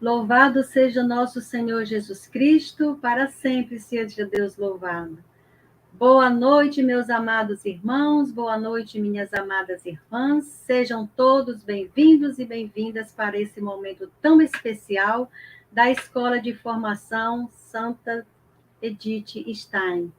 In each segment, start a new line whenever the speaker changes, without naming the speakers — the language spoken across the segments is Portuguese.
Louvado seja nosso Senhor Jesus Cristo, para sempre seja Deus louvado. Boa noite, meus amados irmãos, boa noite, minhas amadas irmãs. Sejam todos bem-vindos e bem-vindas para esse momento tão especial da Escola de Formação Santa Edith Stein.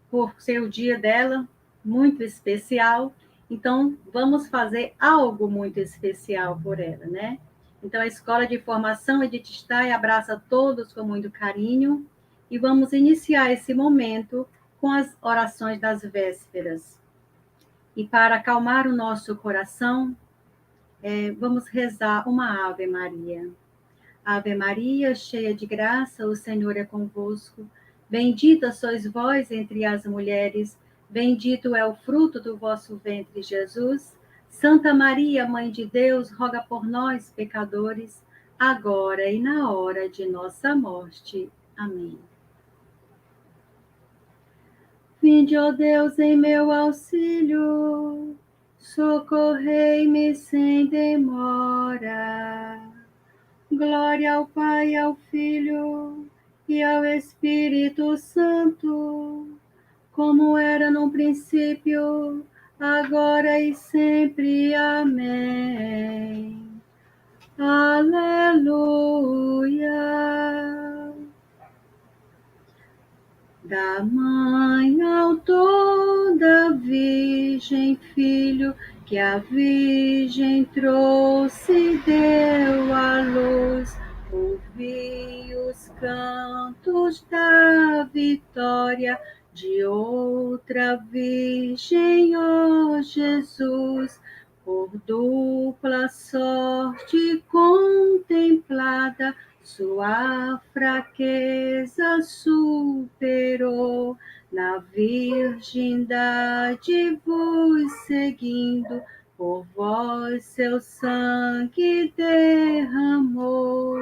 Por ser o dia dela, muito especial, então vamos fazer algo muito especial por ela, né? Então, a Escola de Formação Edith Stein abraça todos com muito carinho e vamos iniciar esse momento com as orações das vésperas. E para acalmar o nosso coração, vamos rezar uma Ave Maria. Ave Maria, cheia de graça, o Senhor é convosco. Bendita sois vós entre as mulheres, bendito é o fruto do vosso ventre, Jesus. Santa Maria, Mãe de Deus, roga por nós, pecadores, agora e na hora de nossa morte. Amém. Vinde, ó Deus, em meu auxílio, socorrei-me sem demora. Glória ao Pai, ao Filho e ao Espírito Santo, como era no princípio, agora e sempre. Amém. Aleluia. Da mãe autor da Virgem Filho, que a Virgem trouxe, deu à luz. Ouvi os cantos da vitória de outra Virgem, ó Jesus. Por dupla sorte contemplada, sua fraqueza superou. Na virgindade vos seguindo, por vós seu sangue derramou.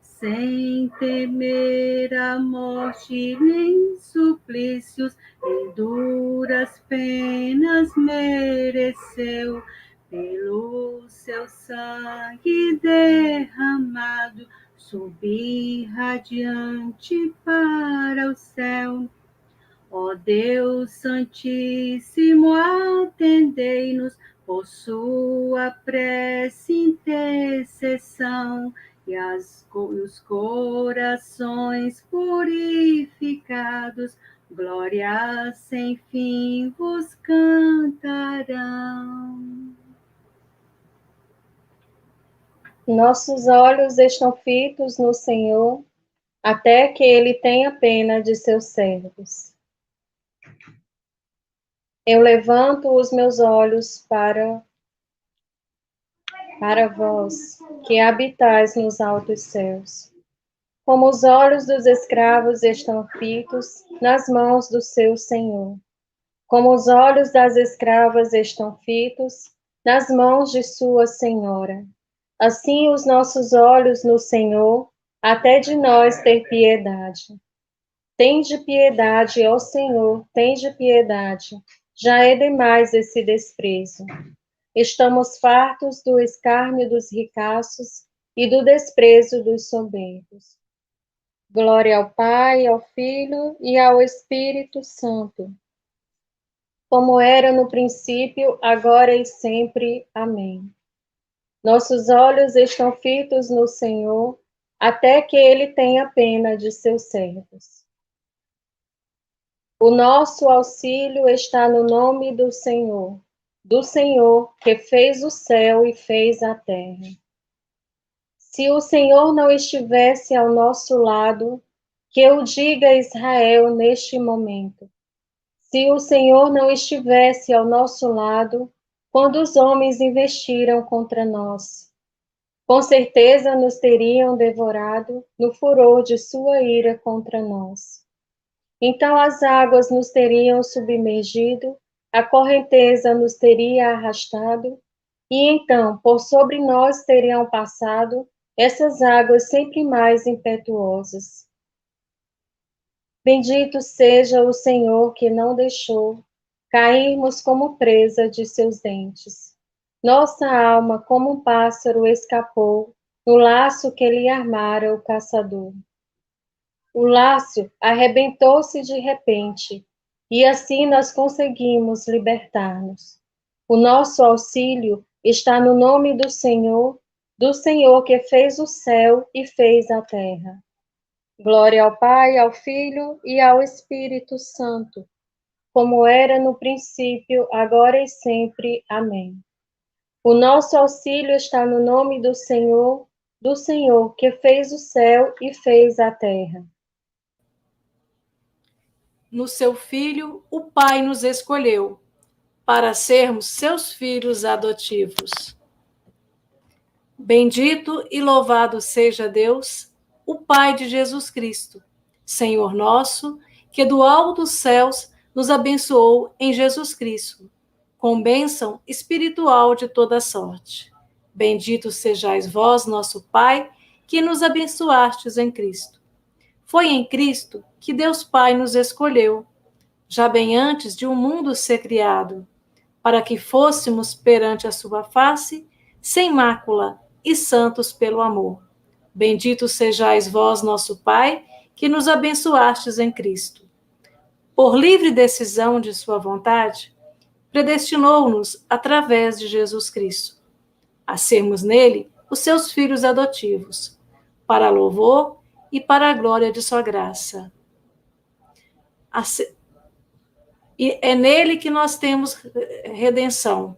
Sem temer a morte nem suplícios, em duras penas mereceu. Pelo seu sangue derramado, subir radiante para o céu. Ó Deus Santíssimo, atendei-nos por sua prece e intercessão, e os corações purificados, glória sem fim vos cantarão.
Nossos olhos estão fitos no Senhor, até que Ele tenha pena de seus servos. Eu levanto os meus olhos para vós, que habitais nos altos céus. Como os olhos dos escravos estão fitos nas mãos do seu Senhor, como os olhos das escravas estão fitos nas mãos de sua senhora, assim os nossos olhos no Senhor, até de nós ter piedade. Tende piedade, ó Senhor, tende piedade, já é demais esse desprezo. Estamos fartos do escárnio dos ricaços e do desprezo dos soberbos. Glória ao Pai, ao Filho e ao Espírito Santo, como era no princípio, agora e sempre. Amém. Nossos olhos estão fitos no Senhor, até que Ele tenha pena de seus servos. O nosso auxílio está no nome do Senhor que fez o céu e fez a terra. Se o Senhor não estivesse ao nosso lado, que eu diga a Israel neste momento. Se o Senhor não estivesse ao nosso lado, quando os homens investiram contra nós, com certeza nos teriam devorado no furor de sua ira contra nós. Então as águas nos teriam submergido, a correnteza nos teria arrastado, e então, por sobre nós teriam passado essas águas sempre mais impetuosas. Bendito seja o Senhor que não deixou cairmos como presa de seus dentes. Nossa alma, como um pássaro, escapou no laço que lhe armara o caçador. O laço arrebentou-se de repente, e assim nós conseguimos libertar-nos. O nosso auxílio está no nome do Senhor que fez o céu e fez a terra. Glória ao Pai, ao Filho e ao Espírito Santo, como era no princípio, agora e sempre. Amém. O nosso auxílio está no nome do Senhor que fez o céu e fez a terra.
No seu Filho, o Pai nos escolheu para sermos seus filhos adotivos. Bendito e louvado seja Deus, o Pai de Jesus Cristo, Senhor nosso, que do alto dos céus nos abençoou em Jesus Cristo, com bênção espiritual de toda sorte. Bendito sejais vós, nosso Pai, que nos abençoastes em Cristo. Foi em Cristo que Deus Pai nos escolheu, já bem antes de o mundo ser criado, para que fôssemos perante a sua face, sem mácula e santos pelo amor. Bendito sejais vós, nosso Pai, que nos abençoastes em Cristo. Por livre decisão de sua vontade, predestinou-nos, através de Jesus Cristo, a sermos nele os seus filhos adotivos, para louvor e para a glória de sua graça. E é nele que nós temos redenção,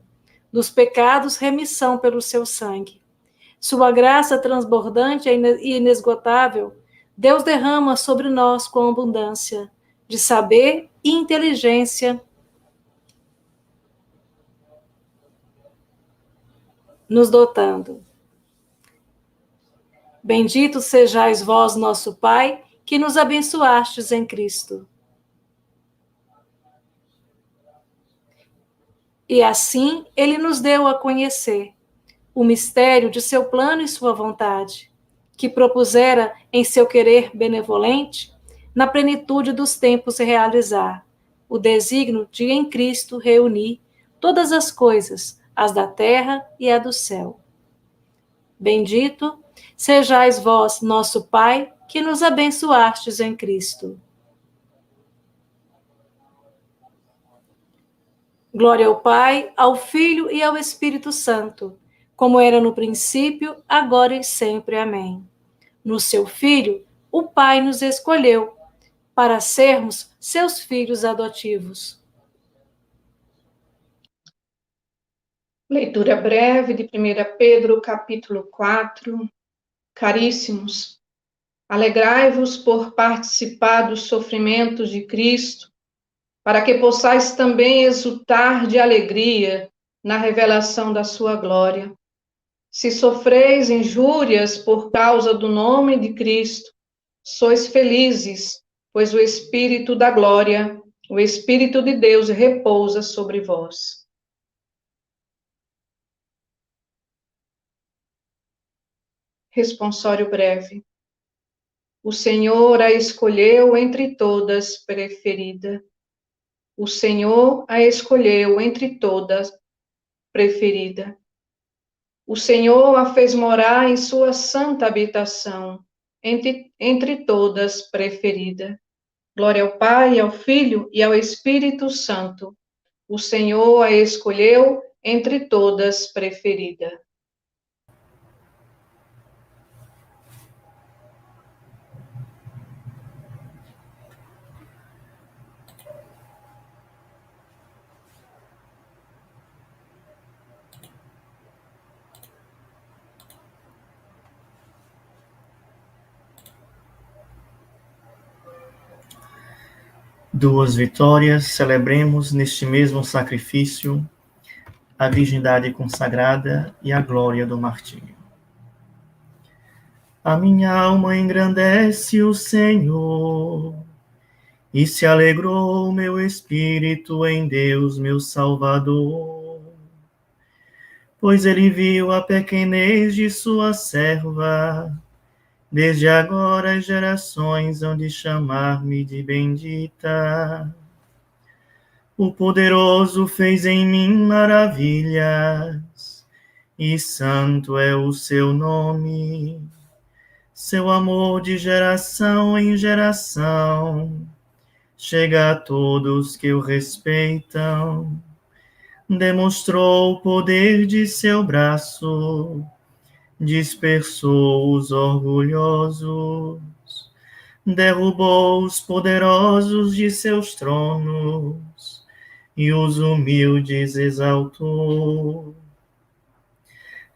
dos pecados, remissão pelo seu sangue. Sua graça transbordante e inesgotável, Deus derrama sobre nós com abundância de saber e inteligência, nos dotando. Bendito sejais vós, nosso Pai, que nos abençoastes em Cristo. E assim ele nos deu a conhecer o mistério de seu plano e sua vontade, que propusera em seu querer benevolente, na plenitude dos tempos realizar, o desígnio de em Cristo reunir todas as coisas, as da terra e a do céu. Bendito sejais vós, nosso Pai, que nos abençoastes em Cristo. Glória ao Pai, ao Filho e ao Espírito Santo, como era no princípio, agora e sempre. Amém. No seu Filho, o Pai nos escolheu para sermos seus filhos adotivos.
Leitura breve de 1 Pedro, capítulo 4. Caríssimos, alegrai-vos por participar dos sofrimentos de Cristo, para que possais também exultar de alegria na revelação da sua glória. Se sofreis injúrias por causa do nome de Cristo, sois felizes, pois o Espírito da glória, o Espírito de Deus repousa sobre vós. Responsório breve. O Senhor a escolheu entre todas preferida. O Senhor a escolheu entre todas preferida. O Senhor a fez morar em sua santa habitação, entre todas preferida. Glória ao Pai, ao Filho e ao Espírito Santo. O Senhor a escolheu entre todas preferida.
Duas vitórias, celebremos neste mesmo sacrifício a virgindade consagrada e a glória do martírio. A minha alma engrandece o Senhor, e se alegrou o meu espírito em Deus, meu Salvador. Pois ele viu a pequenez de sua serva. Desde agora as gerações hão de chamar-me de bendita. O poderoso fez em mim maravilhas, e santo é o seu nome. Seu amor de geração em geração chega a todos que o respeitam. Demonstrou o poder de seu braço, dispersou os orgulhosos, derrubou os poderosos de seus tronos e os humildes exaltou.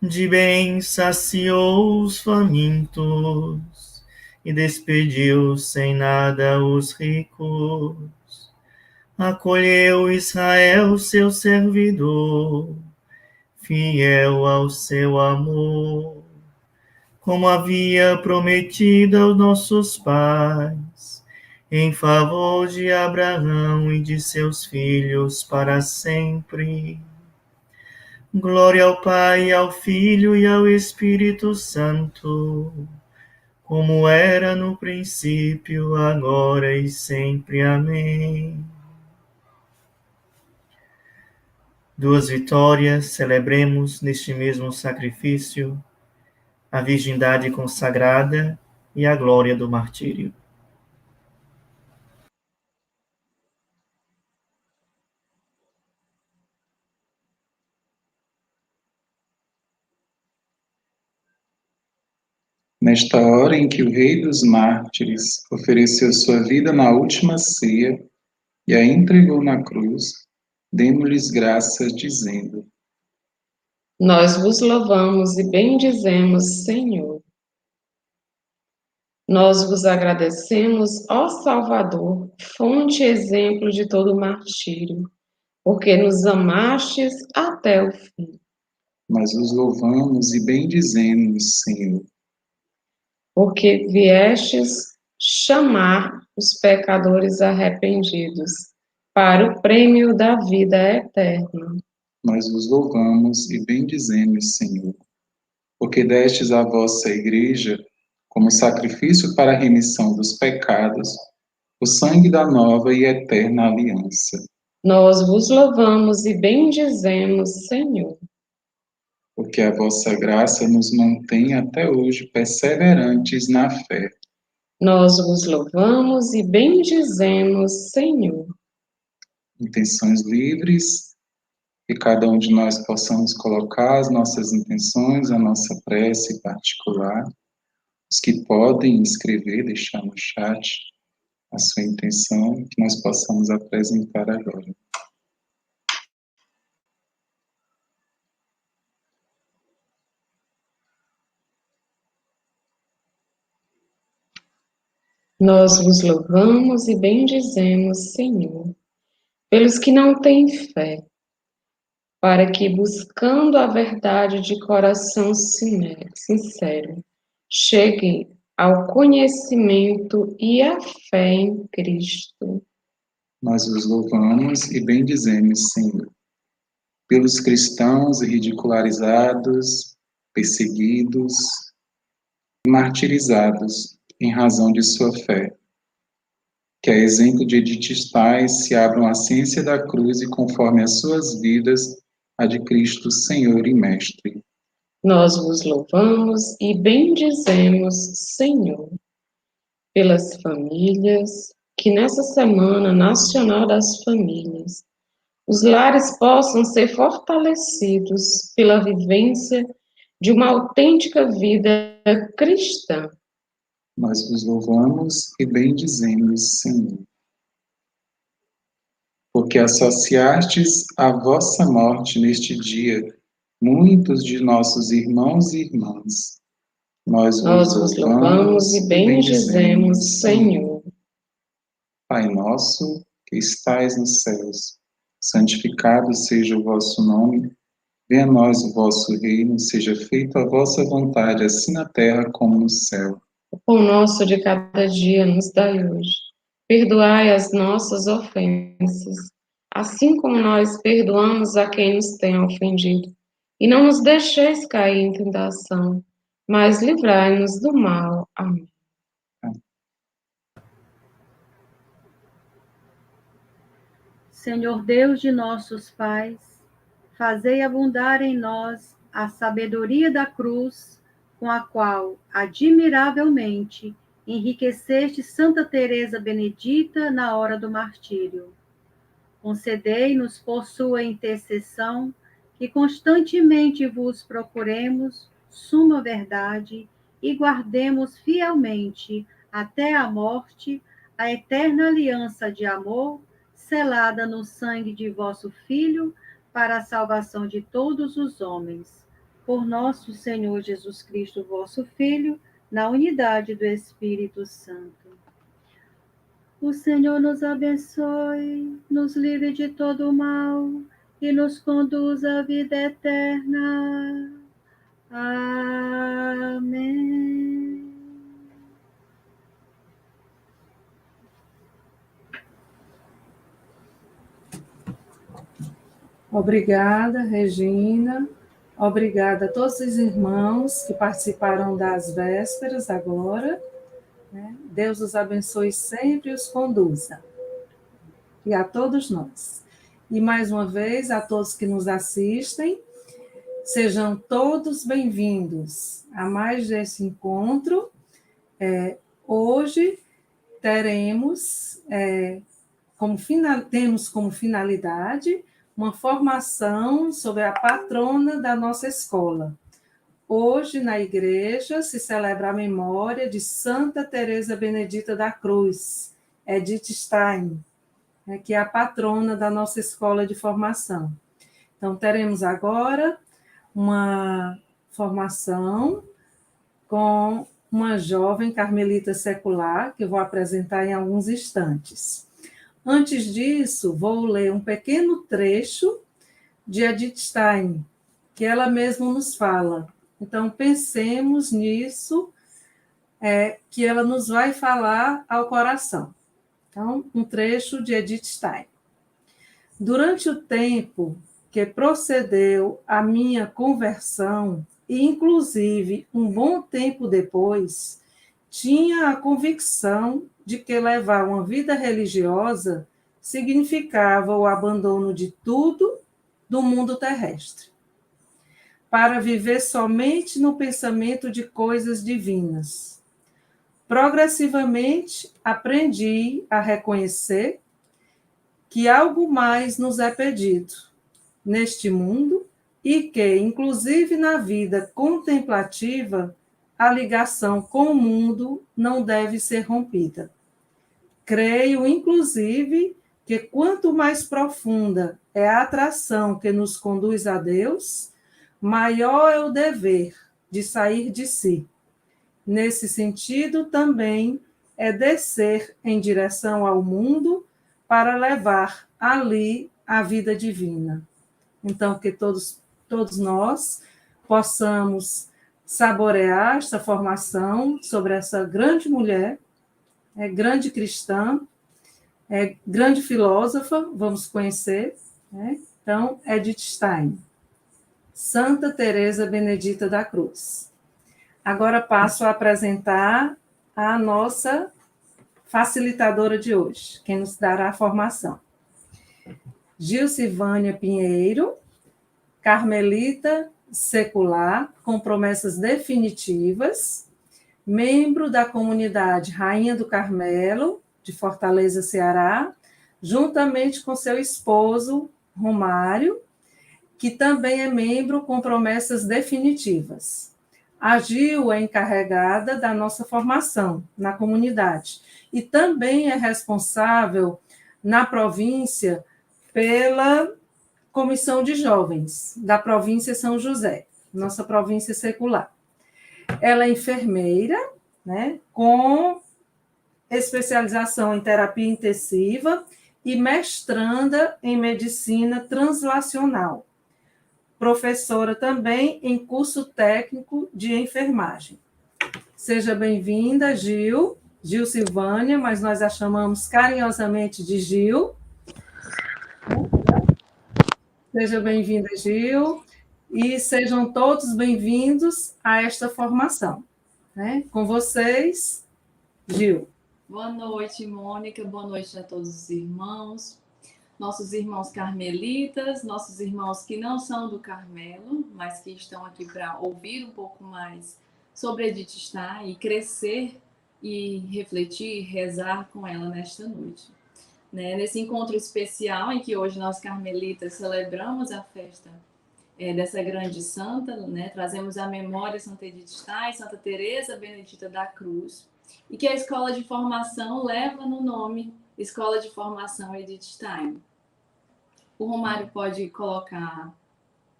De bem saciou os famintos e despediu sem nada os ricos. Acolheu Israel, seu servidor, fiel ao seu amor, como havia prometido aos nossos pais, em favor de Abraão e de seus filhos para sempre. Glória ao Pai, ao Filho e ao Espírito Santo, como era no princípio, agora e sempre. Amém. Duas vitórias, celebremos neste mesmo sacrifício a virgindade consagrada e a glória do martírio.
Nesta hora em que o Rei dos Mártires ofereceu sua vida na última ceia e a entregou na cruz, demos-lhes graças, dizendo:
Nós vos louvamos e bendizemos, Senhor. Nós vos agradecemos, ó Salvador, fonte e exemplo de todo martírio, porque nos amastes até o fim.
Nós vos louvamos e bendizemos, Senhor.
Porque viestes chamar os pecadores arrependidos para o prêmio da vida eterna.
Nós vos louvamos e bendizemos, Senhor. Porque destes à vossa Igreja, como sacrifício para a remissão dos pecados, o sangue da nova e eterna aliança.
Nós vos louvamos e bendizemos, Senhor.
Porque a vossa graça nos mantém até hoje perseverantes na fé.
Nós vos louvamos e bendizemos, Senhor.
Intenções livres, que cada um de nós possamos colocar as nossas intenções, a nossa prece particular. Os que podem escrever, deixar no chat a sua intenção, que nós possamos apresentar agora.
Nós vos louvamos e bendizemos, Senhor, pelos que não têm fé, para que, buscando a verdade de coração sincero, cheguem ao conhecimento e à fé em Cristo.
Nós vos louvamos e bendizemos, Senhor, pelos cristãos ridicularizados, perseguidos e martirizados em razão de sua fé. Que a exemplo de Edith Stein se abram à ciência da cruz e conforme as suas vidas, a de Cristo, Senhor e Mestre.
Nós vos louvamos e bendizemos, Senhor, pelas famílias, que nessa Semana Nacional das Famílias, os lares possam ser fortalecidos pela vivência de uma autêntica vida cristã.
Nós vos louvamos e bendizemos, Senhor. Porque associastes à vossa morte neste dia muitos de nossos irmãos e irmãs. Nós
vos louvamos e bendizemos, Senhor.
Pai nosso, que estais nos céus, santificado seja o vosso nome. Venha a nós o vosso reino, seja feita a vossa vontade, assim na terra como no céu.
O pão nosso de cada dia nos dai hoje. Perdoai as nossas ofensas, assim como nós perdoamos a quem nos tem ofendido. E não nos deixeis cair em tentação, mas livrai-nos do mal. Amém.
Senhor Deus de nossos pais, fazei abundar em nós a sabedoria da cruz, com a qual, admiravelmente, enriqueceste Santa Teresa Benedita na hora do martírio. Concedei-nos, por sua intercessão, que constantemente vos procuremos suma verdade e guardemos fielmente, até a morte, a eterna aliança de amor, selada no sangue de vosso Filho, para a salvação de todos os homens. Por nosso Senhor Jesus Cristo, vosso Filho, na unidade do Espírito Santo. O Senhor nos abençoe, nos livre de todo mal e nos conduz à vida eterna. Amém.
Obrigada, Regina. Obrigada a todos os irmãos que participaram das vésperas agora. Deus os abençoe sempre e os conduza. E a todos nós. E mais uma vez, a todos que nos assistem, sejam todos bem-vindos a mais desse encontro. Hoje temos como finalidade uma formação sobre a patrona da nossa escola. Hoje, na igreja, se celebra a memória de Santa Teresa Benedita da Cruz, Edith Stein, que é a patrona da nossa escola de formação. Então, teremos agora uma formação com uma jovem carmelita secular, que eu vou apresentar em alguns instantes. Antes disso, vou ler um pequeno trecho de Edith Stein, que ela mesma nos fala. Então, pensemos nisso, que ela nos vai falar ao coração. Então, um trecho de Edith Stein. Durante o tempo que procedeu a minha conversão, e inclusive um bom tempo depois, tinha a convicção de que levar uma vida religiosa significava o abandono de tudo do mundo terrestre, para viver somente no pensamento de coisas divinas. Progressivamente, aprendi a reconhecer que algo mais nos é pedido neste mundo e que, inclusive na vida contemplativa, a ligação com o mundo não deve ser rompida. Creio, inclusive, que quanto mais profunda é a atração que nos conduz a Deus, maior é o dever de sair de si. Nesse sentido, também é descer em direção ao mundo para levar ali a vida divina. Então, que todos nós possamos saborear esta formação sobre essa grande mulher, grande cristã, grande filósofa, vamos conhecer. Então, Edith Stein, Santa Teresa Benedita da Cruz. Agora passo a apresentar a nossa facilitadora de hoje, quem nos dará a formação. Gilcivânia Pinheiro, carmelita secular, com promessas definitivas, membro da comunidade Rainha do Carmelo, de Fortaleza, Ceará, juntamente com seu esposo, Romário, que também é membro com promessas definitivas. A Gil é encarregada da nossa formação na comunidade e também é responsável na província pela Comissão de Jovens da província São José, nossa província secular. Ela é enfermeira, com especialização em terapia intensiva e mestranda em medicina translacional. Professora também em curso técnico de enfermagem. Seja bem-vinda, Gilcivânia, mas nós a chamamos carinhosamente de Gil. Seja bem-vinda, Gil, e sejam todos bem-vindos a esta formação. Com vocês, Gil.
Boa noite, Mônica, boa noite a todos os irmãos. nossos irmãos carmelitas, nossos irmãos que não são do Carmelo, mas que estão aqui para ouvir um pouco mais sobre Edith Stein e crescer e refletir, rezar com ela nesta noite. Né? Nesse encontro especial em que hoje nós carmelitas celebramos a festa dessa grande santa, né? Trazemos à memória Santa Edith Stein, Santa Teresa Benedita da Cruz, e que a escola de formação leva no nome Escola de Formação Edith Stein. O Romário pode colocar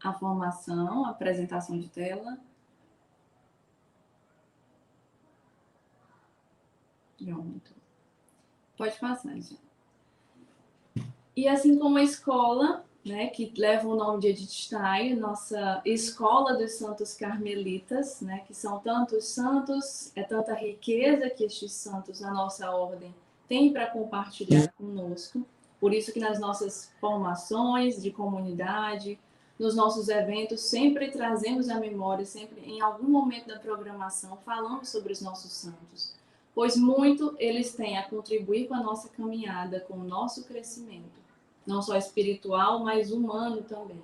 a formação, a apresentação de tela. Pronto. Pode passar, gente. E assim como a escola, né, que leva o nome de Edith Stein, nossa escola dos santos carmelitas, né, que são tantos santos, é tanta riqueza que estes santos, a nossa ordem, tem para compartilhar conosco. Por isso que nas nossas formações de comunidade, nos nossos eventos, sempre trazemos à memória, sempre em algum momento da programação, falamos sobre os nossos santos, pois muito eles têm a contribuir com a nossa caminhada, com o nosso crescimento, não só espiritual, mas humano também.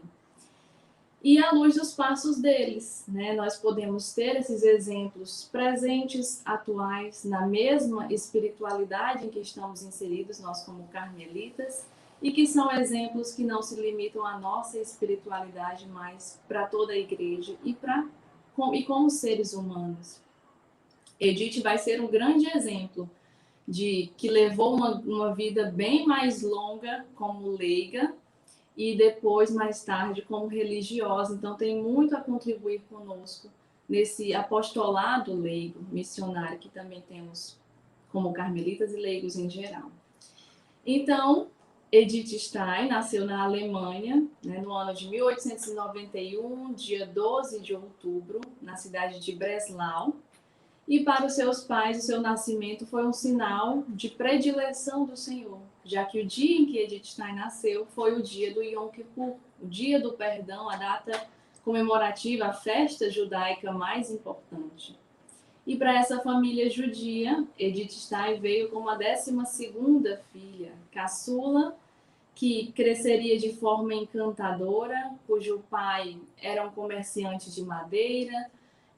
E à luz dos passos deles, né, nós podemos ter esses exemplos presentes, atuais, na mesma espiritualidade em que estamos inseridos, nós como carmelitas, e que são exemplos que não se limitam à nossa espiritualidade, mas para toda a igreja e como seres humanos. Edith vai ser um grande exemplo que levou uma vida bem mais longa como leiga e depois, mais tarde, como religiosa. Então, tem muito a contribuir conosco nesse apostolado leigo, missionário, que também temos como carmelitas e leigos em geral. Então, Edith Stein nasceu na Alemanha, né, no ano de 1891, dia 12 de outubro, na cidade de Breslau. E para os seus pais, o seu nascimento foi um sinal de predileção do Senhor, já que o dia em que Edith Stein nasceu foi o dia do Yom Kippur, o dia do perdão, a data comemorativa, a festa judaica mais importante. E para essa família judia, Edith Stein veio como a 12ª filha, caçula, que cresceria de forma encantadora, cujo pai era um comerciante de madeira,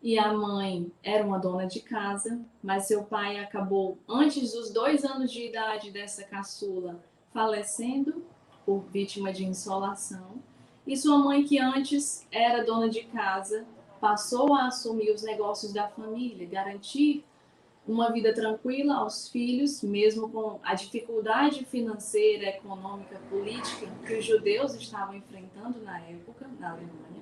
e a mãe era uma dona de casa, mas seu pai acabou, antes dos 2 anos de idade dessa caçula, falecendo por vítima de insolação. E sua mãe, que antes era dona de casa, passou a assumir os negócios da família, garantir uma vida tranquila aos filhos, mesmo com a dificuldade financeira, econômica, política que os judeus estavam enfrentando na época, na Alemanha.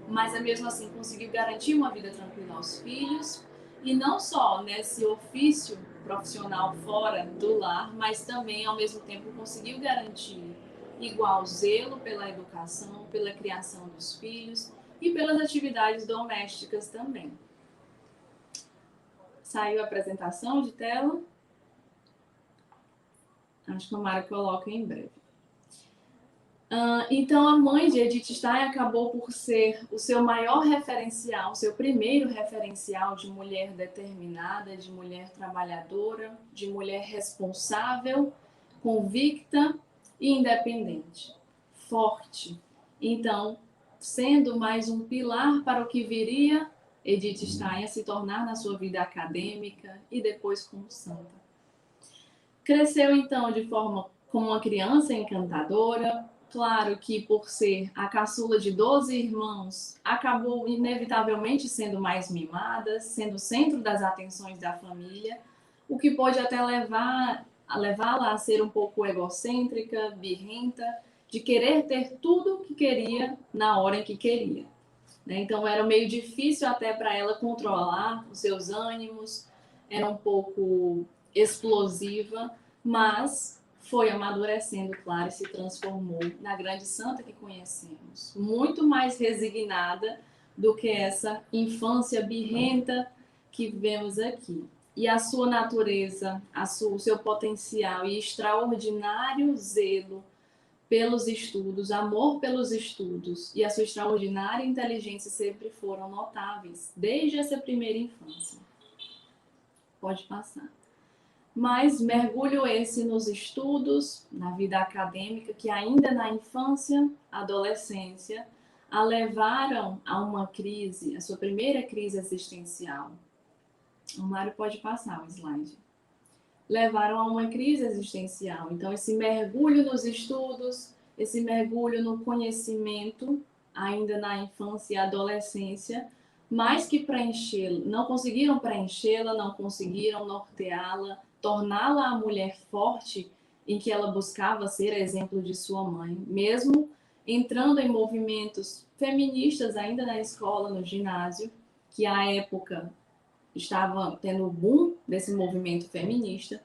Mas, mesmo assim, conseguiu garantir uma vida tranquila aos filhos, e não só nesse ofício profissional fora do lar, mas também, ao mesmo tempo, conseguiu garantir igual zelo pela educação, pela criação dos filhos e pelas atividades domésticas também. Saiu a apresentação de tela. Acho que o Mário coloca em breve. Então, a mãe de Edith Stein acabou por ser o seu maior referencial, o seu primeiro referencial de mulher determinada, de mulher trabalhadora, de mulher responsável, convicta e independente, forte. Então, sendo mais um pilar para o que viria Edith Stein a se tornar na sua vida acadêmica e depois como santa. Cresceu, então, de forma como uma criança encantadora. Claro que, por ser a caçula de 12 irmãos, acabou inevitavelmente sendo mais mimada, sendo o centro das atenções da família, o que pode até levá-la a ser um pouco egocêntrica, birrenta, de querer ter tudo o que queria na hora em que queria. Então, era meio difícil até para ela controlar os seus ânimos, era um pouco explosiva, mas foi amadurecendo, claro, e se transformou na grande santa que conhecemos. Muito mais resignada do que essa infância birrenta que vemos aqui. E a sua natureza, o seu potencial e extraordinário zelo pelos estudos, amor pelos estudos e a sua extraordinária inteligência sempre foram notáveis, desde essa primeira infância. Pode passar. Mas mergulho esse nos estudos, na vida acadêmica, que ainda na infância, adolescência, a levaram a uma crise, a sua primeira crise existencial. O Mário pode passar o slide. Levaram a uma crise existencial. Então, esse mergulho nos estudos, esse mergulho no conhecimento, ainda na infância e adolescência, mais que preenchê-la, não conseguiram preenchê-la, não conseguiram norteá-la, torná-la a mulher forte em que ela buscava ser exemplo de sua mãe, mesmo entrando em movimentos feministas ainda na escola, no ginásio, que à época estava tendo o boom desse movimento feminista,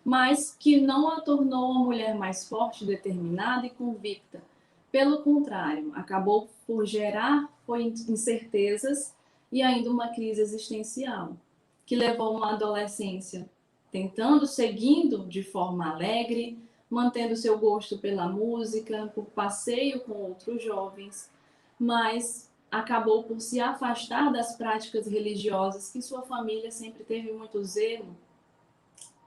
mas que não a tornou uma mulher mais forte, determinada e convicta. Pelo contrário, acabou por gerar incertezas e ainda uma crise existencial, que levou uma adolescência tentando, seguindo de forma alegre, mantendo seu gosto pela música, por passeio com outros jovens, mas acabou por se afastar das práticas religiosas que sua família sempre teve muito zelo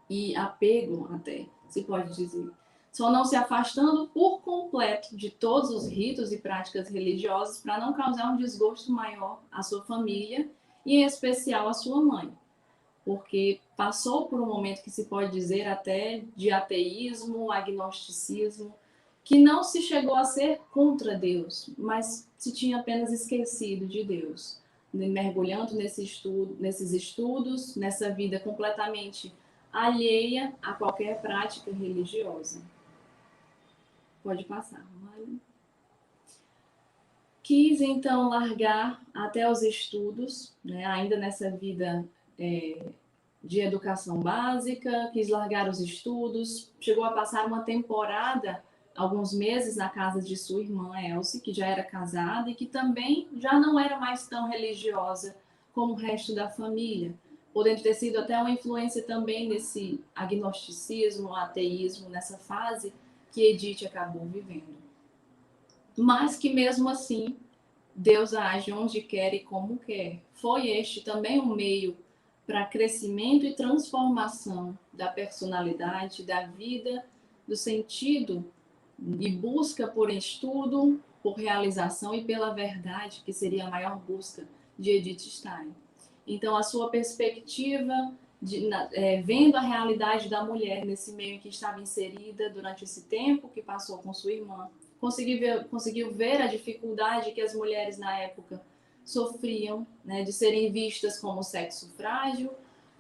e apego, até, se pode dizer. Só não se afastando por completo de todos os ritos e práticas religiosas para não causar um desgosto maior à sua família e, em especial, à sua mãe. Porque passou por um momento que se pode dizer até de ateísmo, agnosticismo, que não se chegou a ser contra Deus, mas se tinha apenas esquecido de Deus, mergulhando nesses estudos, nessa vida completamente alheia a qualquer prática religiosa. Pode passar, Mário. Quis, então, largar até os estudos, né, ainda nessa vida de educação básica, quis largar os estudos, chegou a passar uma temporada, alguns meses, na casa de sua irmã Elsie, que já era casada e que também já não era mais tão religiosa como o resto da família, podendo ter sido até uma influência também nesse agnosticismo, ateísmo, nessa fase que Edith acabou vivendo. Mas que mesmo assim, Deus age onde quer e como quer. Foi este também um meio para crescimento e transformação da personalidade, da vida, do sentido e busca por estudo, por realização e pela verdade, que seria a maior busca de Edith Stein. Então, a sua perspectiva, vendo a realidade da mulher nesse meio em que estava inserida durante esse tempo que passou com sua irmã, conseguiu ver a dificuldade que as mulheres na época sofriam, né, de serem vistas como sexo frágil,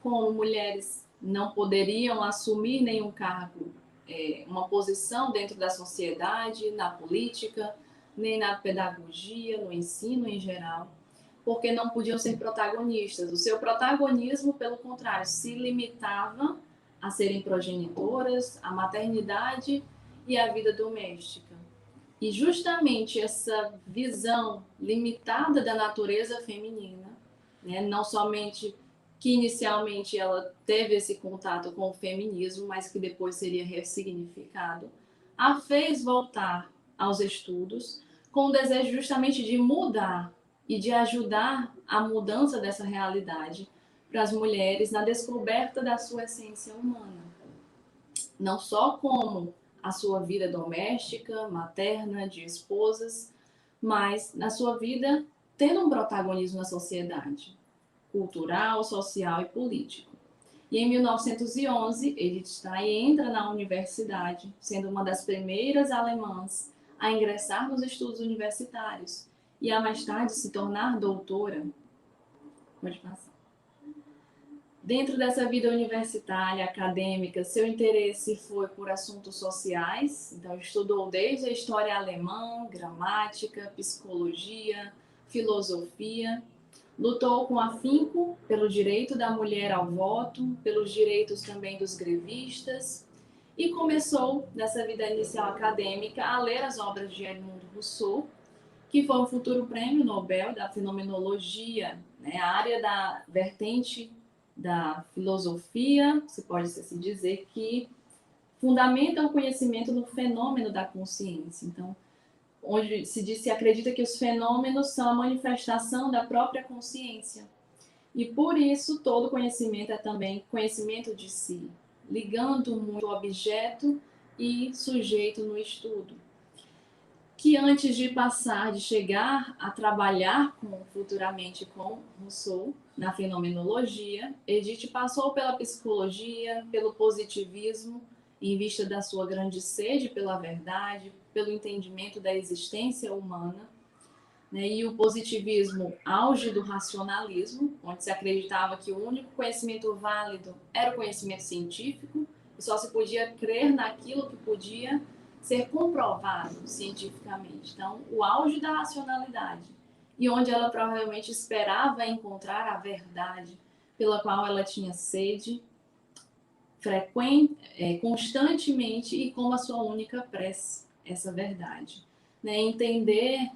como mulheres não poderiam assumir nenhum cargo, uma posição dentro da sociedade, na política, nem na pedagogia, no ensino em geral, porque não podiam ser protagonistas. O seu protagonismo, pelo contrário, se limitava a serem progenitoras, a maternidade e a vida doméstica. E justamente essa visão limitada da natureza feminina, né, não somente que inicialmente ela teve esse contato com o feminismo, mas que depois seria ressignificado, a fez voltar aos estudos com o desejo justamente de mudar e de ajudar a mudança dessa realidade para as mulheres na descoberta da sua essência humana. Não só como a sua vida doméstica, materna, de esposas, mas na sua vida tendo um protagonismo na sociedade, cultural, social e político. E em 1911, Edith Stein entra na universidade, sendo uma das primeiras alemãs a ingressar nos estudos universitários e a mais tarde se tornar doutora. Pode passar. Dentro dessa vida universitária, acadêmica, seu interesse foi por assuntos sociais, então estudou desde a história alemã, gramática, psicologia, filosofia, lutou com afinco pelo direito da mulher ao voto, pelos direitos também dos grevistas, e começou, nessa vida inicial acadêmica, a ler as obras de Edmund Rousseau, que foi um futuro prêmio Nobel da fenomenologia, né, a área da vertente da filosofia, se pode assim dizer, que fundamenta o conhecimento no fenômeno da consciência. Então, onde se acredita que os fenômenos são a manifestação da própria consciência. E por isso, todo conhecimento é também conhecimento de si. ligando muito o objeto e sujeito no estudo. Que antes de chegar a trabalhar futuramente com Rousseau na fenomenologia, Edith passou pela psicologia, pelo positivismo, em vista da sua grande sede pela verdade, pelo entendimento da existência humana, né? E o positivismo, auge do racionalismo, onde se acreditava que o único conhecimento válido era o conhecimento científico, e só se podia crer naquilo que podia ser comprovado cientificamente. Então, o auge da racionalidade, e onde ela provavelmente esperava encontrar a verdade pela qual ela tinha sede, constantemente e como a sua única prece, essa verdade. Né? Entender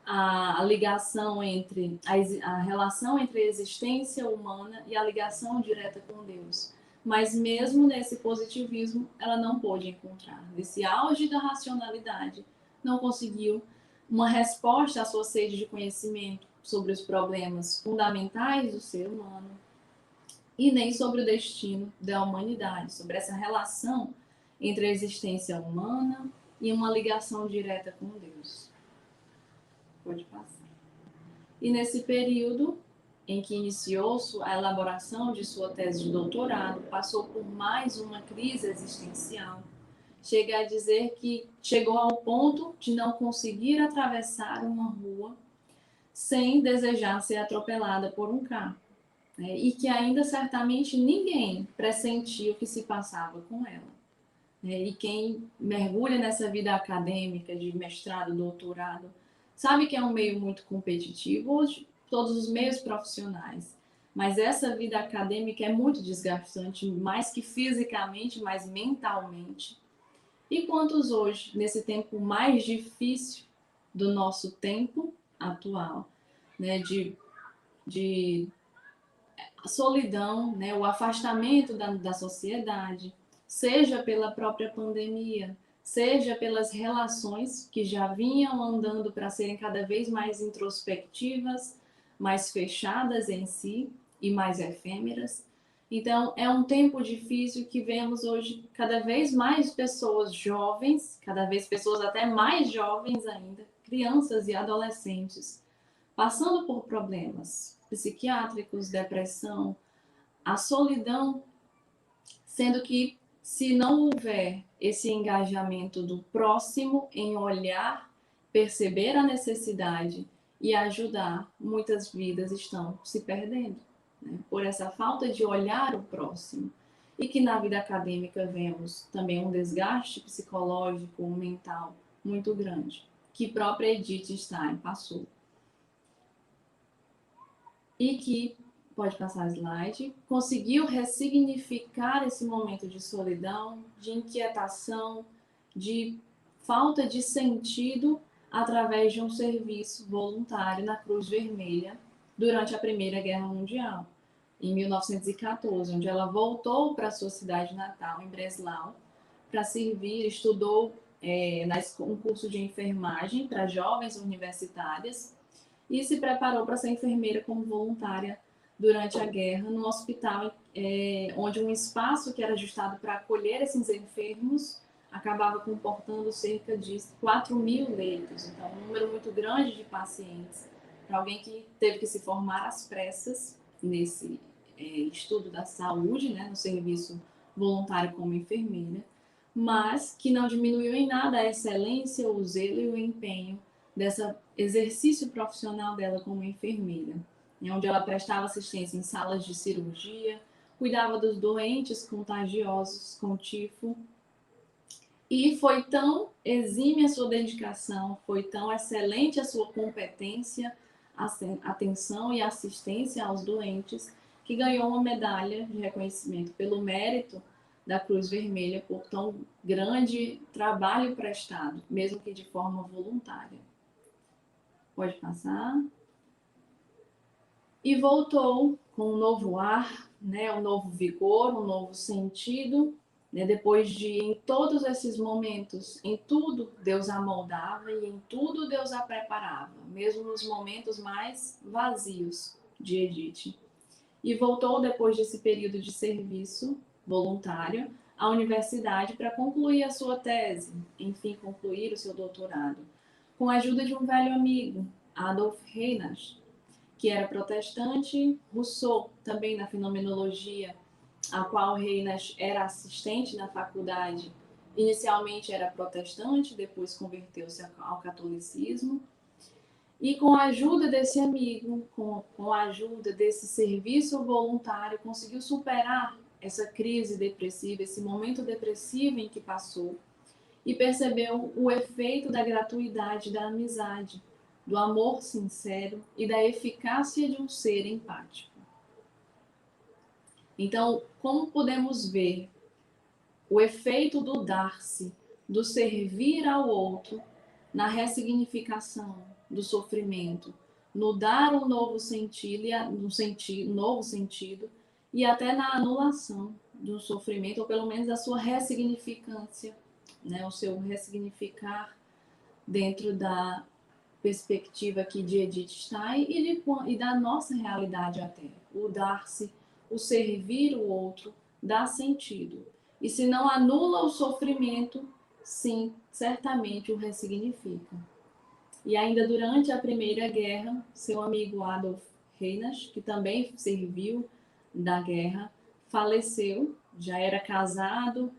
a ligação entre a relação entre a existência humana e a ligação direta com Deus. Mas mesmo nesse positivismo, ela não pôde encontrar. Nesse auge da racionalidade, não conseguiu uma resposta à sua sede de conhecimento sobre os problemas fundamentais do ser humano e nem sobre o destino da humanidade, sobre essa relação entre a existência humana e uma ligação direta com Deus. Pode passar. E nesse período em que iniciou a elaboração de sua tese de doutorado, passou por mais uma crise existencial. Chega a dizer que chegou ao ponto de não conseguir atravessar uma rua sem desejar ser atropelada por um carro. Né? E que ainda certamente ninguém pressentia o que se passava com ela. Né? E quem mergulha nessa vida acadêmica de mestrado, doutorado, sabe que é um meio muito competitivo, hoje todos os meios profissionais, mas essa vida acadêmica é muito desgastante, mais que fisicamente, mas mentalmente. E quantos hoje, nesse tempo mais difícil do nosso tempo atual, né, de a solidão, né, o afastamento da sociedade, seja pela própria pandemia, seja pelas relações que já vinham andando para serem cada vez mais introspectivas, mais fechadas em si e mais efêmeras. Então, é um tempo difícil que vemos hoje cada vez mais pessoas jovens, cada vez pessoas até mais jovens ainda, crianças e adolescentes, passando por problemas psiquiátricos, depressão, a solidão, sendo que se não houver esse engajamento do próximo em olhar, perceber a necessidade e ajudar, muitas vidas estão se perdendo, né? Por essa falta de olhar o próximo. E que na vida acadêmica vemos também um desgaste psicológico, mental muito grande, que própria Edith Stein passou. E que, pode passar a slide, conseguiu ressignificar esse momento de solidão, de inquietação, de falta de sentido através de um serviço voluntário na Cruz Vermelha durante a Primeira Guerra Mundial, em 1914, onde ela voltou para a sua cidade natal, em Breslau, para servir, estudou um curso de enfermagem para jovens universitárias, e se preparou para ser enfermeira como voluntária durante a guerra no hospital, onde um espaço que era ajustado para acolher esses enfermos acabava comportando cerca de 4.000 leitos. Então, um número muito grande de pacientes para alguém que teve que se formar às pressas nesse estudo da saúde, né, no serviço voluntário como enfermeira, mas que não diminuiu em nada a excelência, o zelo e o empenho desse exercício profissional dela como enfermeira, onde ela prestava assistência em salas de cirurgia, cuidava dos doentes contagiosos com tifo, e foi tão exímia a sua dedicação, foi tão excelente a sua competência, atenção e assistência aos doentes, que ganhou uma medalha de reconhecimento pelo mérito da Cruz Vermelha por tão grande trabalho prestado, mesmo que de forma voluntária. Pode passar. E voltou com um novo ar, né, um novo vigor, um novo sentido, né, depois de, em todos esses momentos, em tudo Deus a moldava e em tudo Deus a preparava, mesmo nos momentos mais vazios de Edith. E voltou depois desse período de serviço voluntário à universidade para concluir a sua tese, enfim, concluir o seu doutorado, com a ajuda de um velho amigo, Adolf Reinach, que era protestante, Rousseau, também na fenomenologia, a qual Reinach era assistente na faculdade. Inicialmente era protestante, depois converteu-se ao catolicismo. E com a ajuda desse amigo, com a ajuda desse serviço voluntário, conseguiu superar essa crise depressiva, esse momento depressivo em que passou, e percebeu o efeito da gratuidade da amizade, do amor sincero e da eficácia de um ser empático. Então, como podemos ver o efeito do dar-se, do servir ao outro, na ressignificação do sofrimento, no dar um novo sentido, novo sentido, e até na anulação do sofrimento, ou pelo menos a sua ressignificância, né? O seu ressignificar dentro da perspectiva aqui de Edith Stein e da nossa realidade até. O dar-se, o servir o outro, dá sentido. E se não anula o sofrimento, sim, certamente o ressignifica. E ainda durante a Primeira Guerra, seu amigo Adolf Reinach, que também serviu da guerra, faleceu, já era casado,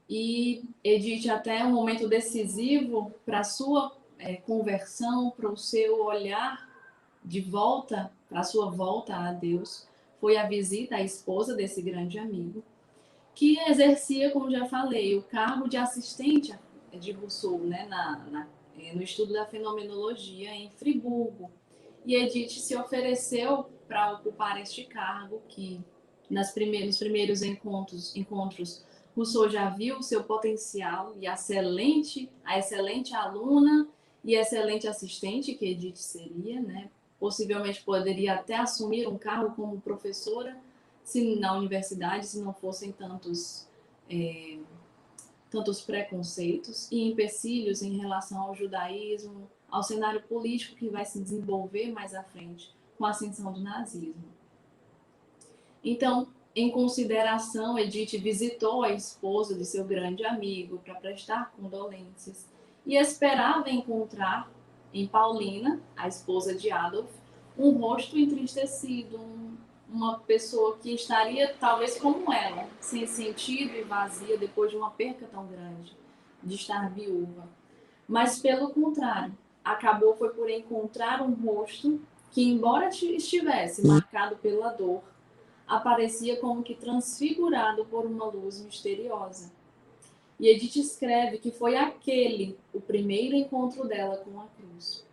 e Edith, até um momento decisivo para a sua conversão, para o seu olhar de volta, para a sua volta a Deus, foi a visita à esposa desse grande amigo, que exercia, como já falei, o cargo de assistente de Rousseau, né, no estudo da fenomenologia em Friburgo. E Edith se ofereceu para ocupar este cargo, que nos primeiros encontros Rousseau já viu o seu potencial e a excelente aluna e excelente assistente que Edith seria, né? Possivelmente poderia até assumir um cargo como professora na universidade, se não fossem tantos preconceitos e empecilhos em relação ao judaísmo, ao cenário político que vai se desenvolver mais à frente com a ascensão do nazismo. Então, em consideração, Edith visitou a esposa de seu grande amigo para prestar condolências e esperava encontrar em Paulina, a esposa de Adolf, um rosto entristecido, uma pessoa que estaria talvez como ela, sem sentido e vazia depois de uma perca tão grande, de estar viúva. Mas, pelo contrário, acabou foi por encontrar um rosto que, embora estivesse marcado pela dor, aparecia como que transfigurado por uma luz misteriosa. E Edith escreve que foi aquele o primeiro encontro dela com a cruz.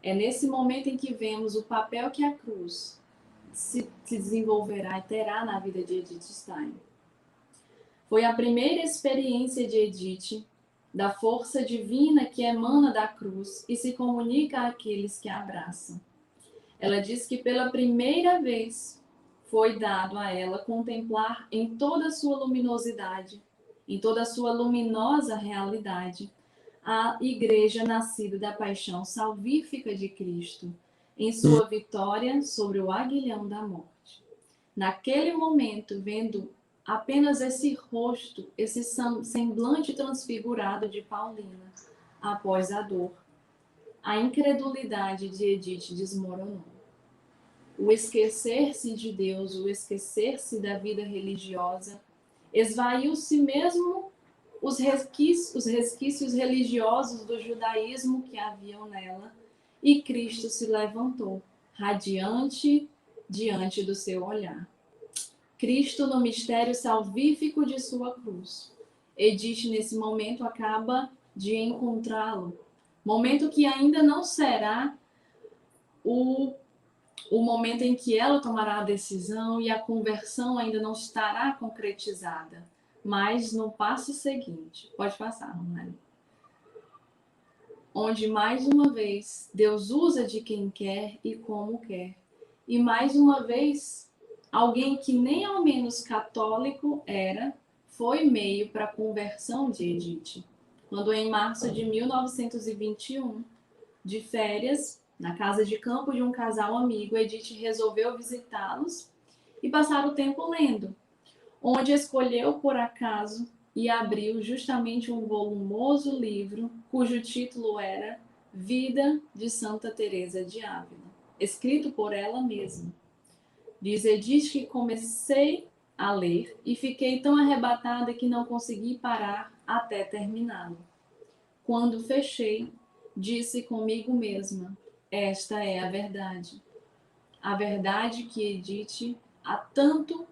É nesse momento em que vemos o papel que a cruz se desenvolverá e terá na vida de Edith Stein. Foi a primeira experiência de Edith da força divina que emana da cruz e se comunica àqueles que a abraçam. Ela diz que pela primeira vez foi dado a ela contemplar em toda a sua luminosidade, em toda a sua luminosa realidade, a Igreja nascida da paixão salvífica de Cristo, em sua vitória sobre o aguilhão da morte. Naquele momento, vendo apenas esse rosto, esse semblante transfigurado de Paulina, após a dor, a incredulidade de Edith desmoronou. O esquecer-se de Deus, o esquecer-se da vida religiosa, esvaiu-se mesmo os resquícios religiosos do judaísmo que haviam nela, e Cristo se levantou, radiante diante do seu olhar. Cristo no mistério salvífico de sua cruz. Edith, nesse momento, acaba de encontrá-lo. Momento que ainda não será o momento em que ela tomará a decisão e a conversão ainda não estará concretizada, mas no passo seguinte. Pode passar, Romani. Onde, mais uma vez, Deus usa de quem quer e como quer. E, mais uma vez, alguém que nem ao menos católico foi meio para a conversão de Edith. Quando, em março de 1921, de férias, na casa de campo de um casal amigo, Edith resolveu visitá-los e passar o tempo lendo. onde escolheu por acaso e abriu justamente um volumoso livro cujo título era Vida de Santa Teresa de Ávila, escrito por ela mesma. Diz Edith que comecei a ler e fiquei tão arrebatada que não consegui parar até terminá-lo. Quando fechei, disse comigo mesma: esta é a verdade. A verdade que Edith há tanto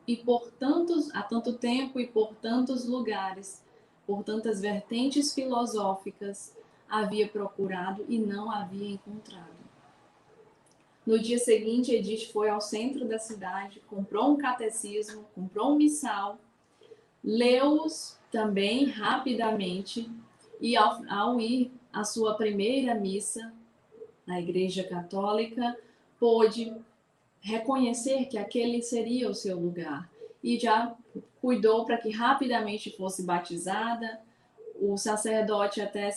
tempo e por tantos lugares, por tantas vertentes filosóficas, havia procurado e não havia encontrado. No dia seguinte, Edith foi ao centro da cidade, comprou um catecismo, comprou um missal, leu-os também rapidamente e ao ir à sua primeira missa na Igreja Católica, pôde reconhecer que aquele seria o seu lugar e já cuidou para que rapidamente fosse batizada. O sacerdote até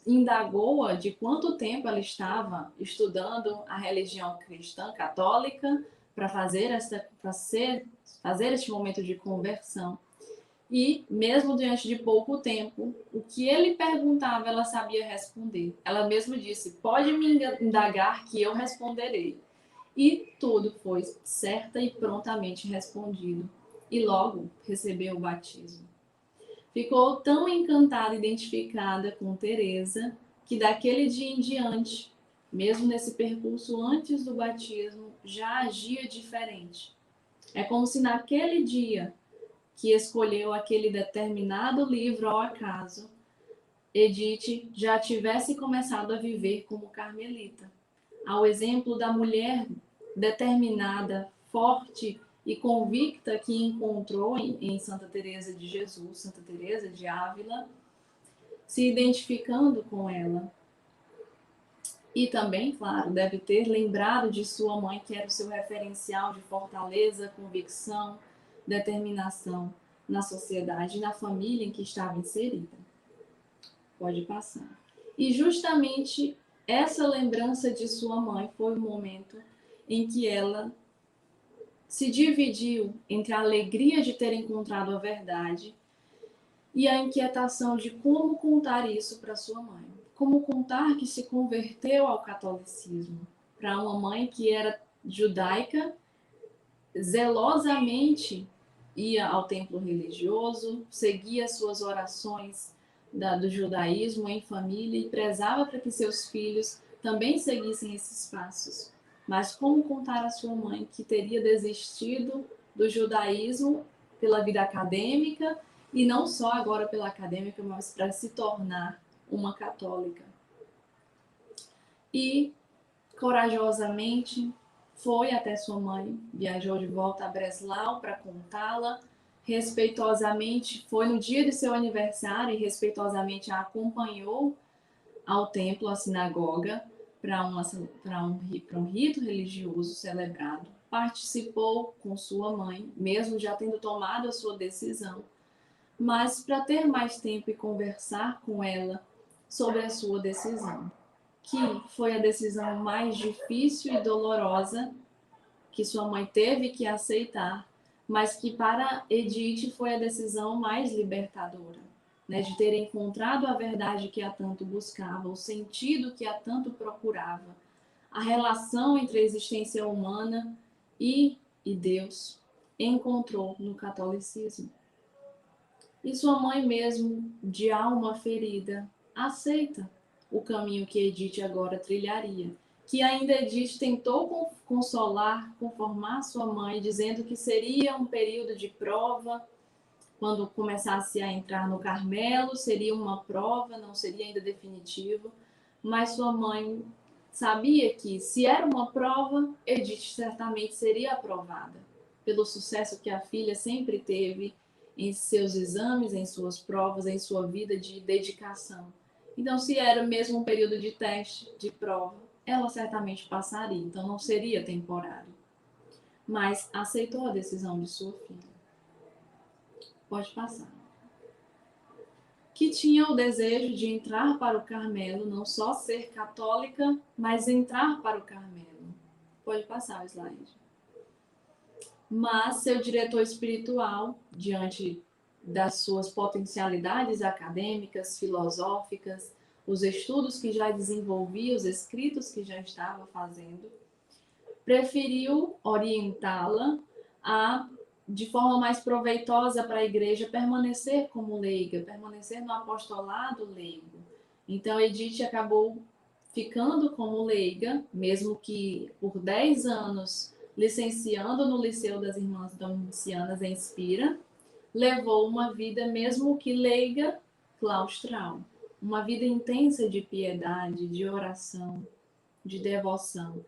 indagou-a de quanto tempo ela estava estudando a religião cristã católica para fazer este momento de conversão. E, mesmo diante de pouco tempo, o que ele perguntava, ela sabia responder. Ela mesma disse: pode me indagar que eu responderei. E tudo foi certa e prontamente respondido. E logo recebeu o batismo. Ficou tão encantada e identificada com Teresa que daquele dia em diante, mesmo nesse percurso antes do batismo, já agia diferente. É como se naquele dia que escolheu aquele determinado livro ao acaso, Edith já tivesse começado a viver como carmelita, ao exemplo da mulher determinada, forte e convicta que encontrou em Santa Teresa de Jesus, Santa Teresa de Ávila, se identificando com ela. E também, claro, deve ter lembrado de sua mãe, que era o seu referencial de fortaleza, convicção, determinação na sociedade e na família em que estava inserida. Pode passar. E justamente essa lembrança de sua mãe foi o momento em que ela se dividiu entre a alegria de ter encontrado a verdade e a inquietação de como contar isso para sua mãe. Como contar que se converteu ao catolicismo para uma mãe que era judaica, zelosamente ia ao templo religioso, seguia suas orações do judaísmo em família e prezava para que seus filhos também seguissem esses passos. Mas como contar à sua mãe que teria desistido do judaísmo pela vida acadêmica, e não só agora pela acadêmica, mas para se tornar uma católica? E, corajosamente, foi até sua mãe, viajou de volta a Breslau para contá-la, respeitosamente, foi no dia de seu aniversário e respeitosamente a acompanhou ao templo, à sinagoga, para um rito religioso celebrado. Participou com sua mãe, mesmo já tendo tomado a sua decisão, mas para ter mais tempo e conversar com ela sobre a sua decisão, que foi a decisão mais difícil e dolorosa que sua mãe teve que aceitar, mas que para Edith foi a decisão mais libertadora, né, de ter encontrado a verdade que a tanto buscava, o sentido que a tanto procurava, a relação entre a existência humana e Deus, encontrou no catolicismo. E sua mãe mesmo, de alma ferida, aceita o caminho que Edith agora trilharia, que ainda Edith tentou consolar, conformar sua mãe, dizendo que seria um período de prova, quando começasse a entrar no Carmelo, seria uma prova, não seria ainda definitivo, mas sua mãe sabia que, se era uma prova, Edith certamente seria aprovada, pelo sucesso que a filha sempre teve em seus exames, em suas provas, em sua vida de dedicação. Então, se era mesmo um período de teste, de prova, ela certamente passaria, então não seria temporário. Mas aceitou a decisão de sua filha. Pode passar. Que tinha o desejo de entrar para o Carmelo, não só ser católica, mas entrar para o Carmelo. Pode passar o slide. mas seu diretor espiritual, diante das suas potencialidades acadêmicas, filosóficas, os estudos que já desenvolvia, os escritos que já estava fazendo, preferiu orientá-la a, de forma mais proveitosa para a igreja, permanecer como leiga, permanecer no apostolado leigo. Então, Edith acabou ficando como leiga, mesmo que por 10 anos licenciando no Liceu das Irmãs Dominicianas em Spira, levou uma vida, mesmo que leiga, claustral. Uma vida intensa de piedade, de oração, de devoção.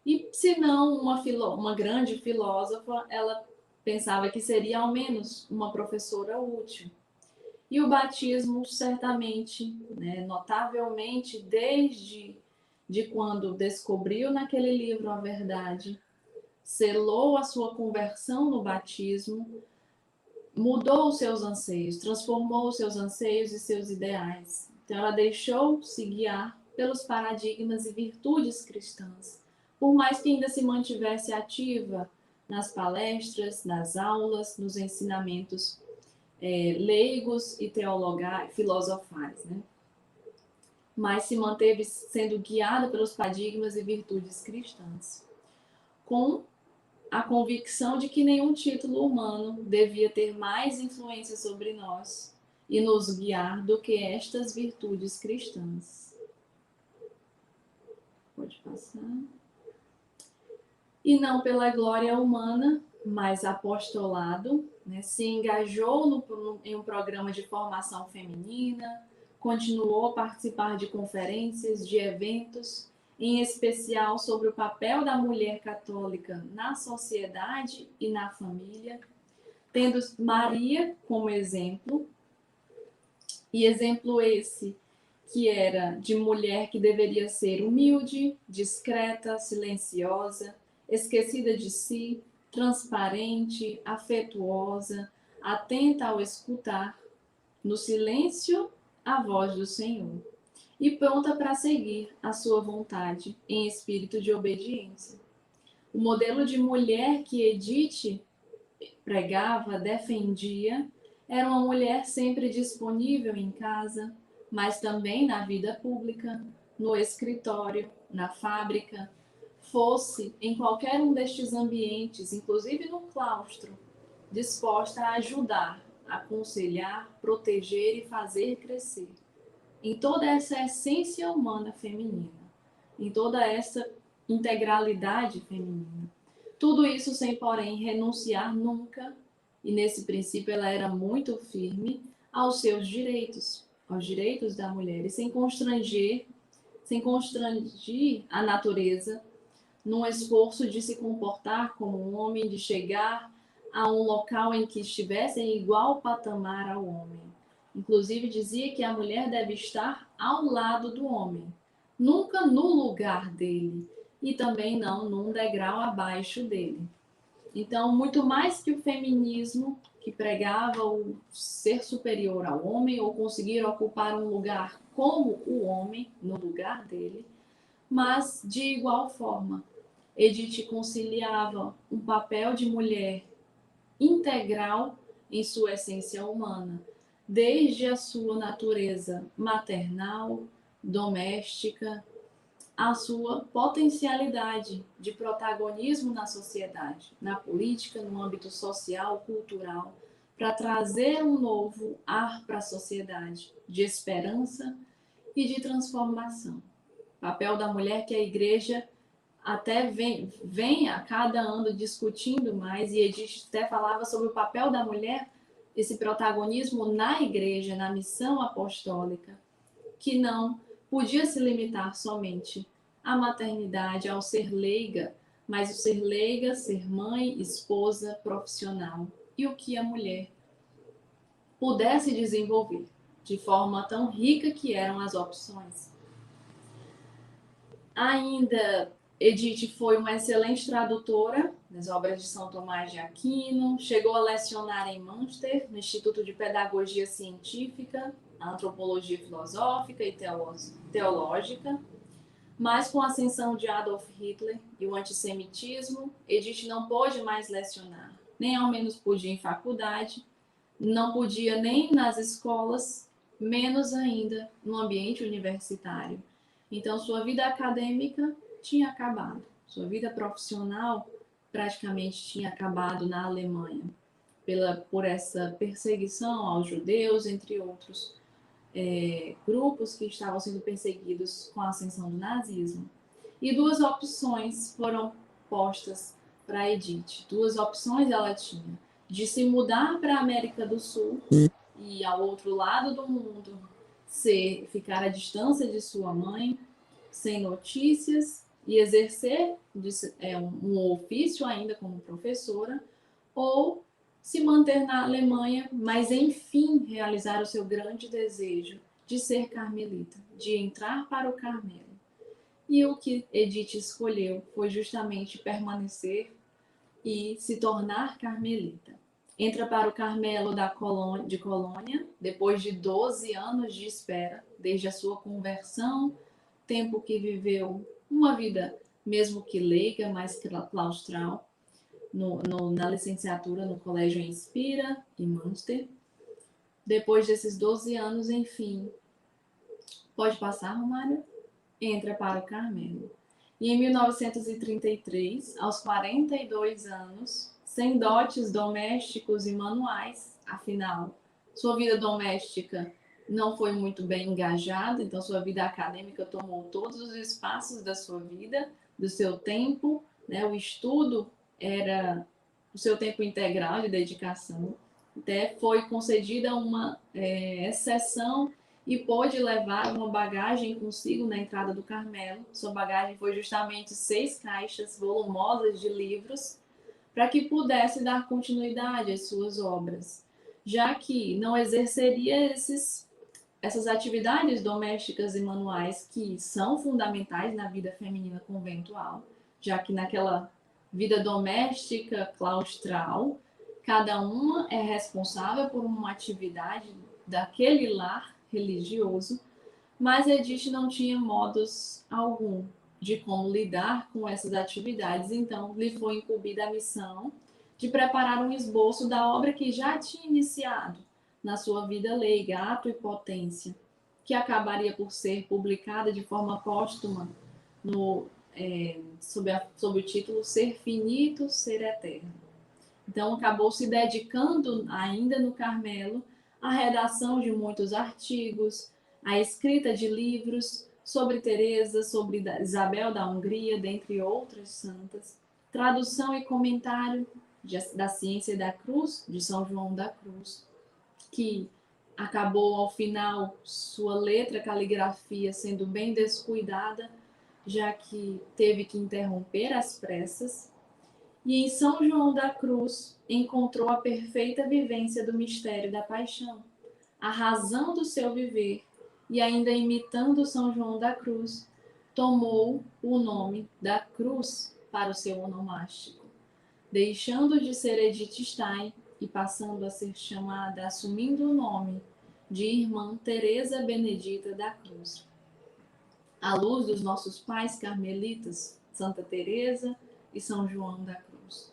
E, se não uma grande filósofa, ela pensava que seria ao menos uma professora útil. E o batismo, certamente, né, notavelmente, desde quando descobriu naquele livro a verdade, selou a sua conversão no batismo, mudou os seus anseios, transformou os seus anseios e seus ideais. Então, ela deixou-se guiar pelos paradigmas e virtudes cristãs, por mais que ainda se mantivesse ativa nas palestras, nas aulas, nos ensinamentos leigos e filosofais, né? Mas se manteve sendo guiada pelos paradigmas e virtudes cristãs, com a convicção de que nenhum título humano devia ter mais influência sobre nós e nos guiar do que estas virtudes cristãs. Pode passar. E não pela glória humana, mas apostolado, né? Se engajou em um programa de formação feminina, continuou a participar de conferências, de eventos, em especial sobre o papel da mulher católica na sociedade e na família, tendo Maria como exemplo, e exemplo esse que era de mulher que deveria ser humilde, discreta, silenciosa, esquecida de si, transparente, afetuosa, atenta ao escutar, no silêncio, a voz do Senhor, e pronta para seguir a sua vontade em espírito de obediência. O modelo de mulher que Edith pregava, defendia, era uma mulher sempre disponível em casa, mas também na vida pública, no escritório, na fábrica, fosse em qualquer um destes ambientes, inclusive no claustro, disposta a ajudar, aconselhar, proteger e fazer crescer. Em toda essa essência humana feminina, em toda essa integralidade feminina. Tudo isso sem, porém, renunciar nunca, e nesse princípio ela era muito firme, aos seus direitos, aos direitos da mulher, e sem constranger a natureza num esforço de se comportar como um homem, de chegar a um local em que estivesse em igual patamar ao homem. Inclusive dizia que a mulher deve estar ao lado do homem, nunca no lugar dele, e também não num degrau abaixo dele. Então, muito mais que o feminismo, que pregava o ser superior ao homem, ou conseguir ocupar um lugar como o homem, no lugar dele, mas de igual forma, Edith conciliava um papel de mulher integral em sua essência humana, desde a sua natureza maternal, doméstica, a sua potencialidade de protagonismo na sociedade, na política, no âmbito social, cultural, para trazer um novo ar para a sociedade, de esperança e de transformação. Papel da mulher que a igreja até vem a cada ano discutindo mais, e Edith até falava sobre o papel da mulher, esse protagonismo na igreja, na missão apostólica, que não podia se limitar somente à maternidade, ao ser leiga, mas o ser leiga, ser mãe, esposa, profissional, e o que a mulher pudesse desenvolver, de forma tão rica que eram as opções. Ainda, Edith foi uma excelente tradutora das obras de São Tomás de Aquino, chegou a lecionar em Münster, no Instituto de Pedagogia Científica, Antropologia Filosófica e Teológica, Mas com a ascensão de Adolf Hitler e o antissemitismo, Edith não pôde mais lecionar, nem ao menos podia em faculdade, não podia nem nas escolas, menos ainda no ambiente universitário. Então, sua vida acadêmica tinha acabado, sua vida profissional praticamente tinha acabado na Alemanha, por essa perseguição aos judeus, entre outros grupos que estavam sendo perseguidos com a ascensão do nazismo. E duas opções foram postas para Edith. Duas opções ela tinha: de se mudar para a América do Sul e ao outro lado do mundo, ficar à distância de sua mãe, sem notícias, e exercer um ofício ainda como professora, ou se manter na Alemanha, mas enfim realizar o seu grande desejo de ser carmelita, de entrar para o Carmelo. E o que Edith escolheu foi justamente permanecer e se tornar carmelita. Entra para o Carmelo de Colônia, depois de 12 anos de espera, desde a sua conversão, tempo que viveu uma vida mesmo que leiga, mais claustral, na licenciatura no Colégio Inspira e Münster. Depois desses 12 anos, enfim, pode passar, Romário? Entra para o Carmelo. E em 1933, aos 42 anos, sem dotes domésticos e manuais, afinal, sua vida doméstica não foi muito bem engajada, então sua vida acadêmica tomou todos os espaços da sua vida, do seu tempo, né? O estudo era o seu tempo integral de dedicação. Até foi concedida uma exceção e pôde levar uma bagagem consigo na entrada do Carmelo. Sua bagagem foi justamente 6 caixas volumosas de livros, para que pudesse dar continuidade às suas obras, já que não exerceria essas atividades domésticas e manuais que são fundamentais na vida feminina conventual, já que naquela vida doméstica claustral, cada uma é responsável por uma atividade daquele lar religioso, mas Edith não tinha modos algum de como lidar com essas atividades, então lhe foi incumbida a missão de preparar um esboço da obra que já tinha iniciado na sua vida leiga, Ato e Potência, que acabaria por ser publicada de forma póstuma sob o título Ser Finito, Ser Eterno. Então, acabou se dedicando ainda no Carmelo à redação de muitos artigos, à escrita de livros sobre Teresa, sobre Isabel da Hungria, dentre outras santas, tradução e comentário da Ciência da Cruz, de São João da Cruz, que acabou, ao final, sua letra, caligrafia, sendo bem descuidada, já que teve que interromper às pressas. E em São João da Cruz encontrou a perfeita vivência do mistério da paixão, a razão do seu viver, e ainda imitando São João da Cruz, tomou o nome da Cruz para o seu onomástico, deixando de ser Edith Stein e passando a ser chamada, assumindo o nome de Irmã Teresa Benedita da Cruz. À luz dos nossos pais carmelitas, Santa Teresa e São João da Cruz.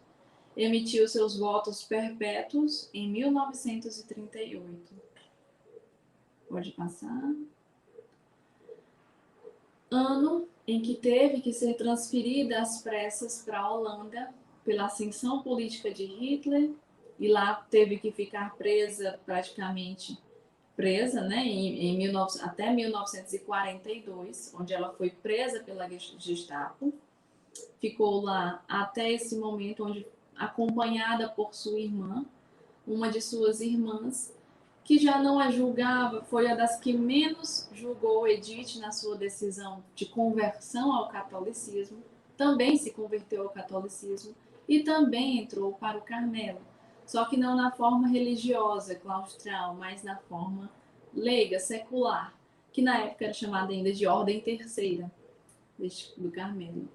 Emitiu seus votos perpétuos em 1938. Pode passar. Ano em que teve que ser transferida às pressas para a Holanda pela ascensão política de Hitler, e lá teve que ficar praticamente presa, né, até 1942, onde ela foi presa pela Gestapo. Ficou lá até esse momento, onde, acompanhada por sua irmã, uma de suas irmãs, que já não a julgava, foi a das que menos julgou Edith na sua decisão de conversão ao catolicismo, também se converteu ao catolicismo e também entrou para o Carmelo, só que não na forma religiosa, claustral, mas na forma leiga, secular, que na época era chamada ainda de Ordem Terceira do Carmelo.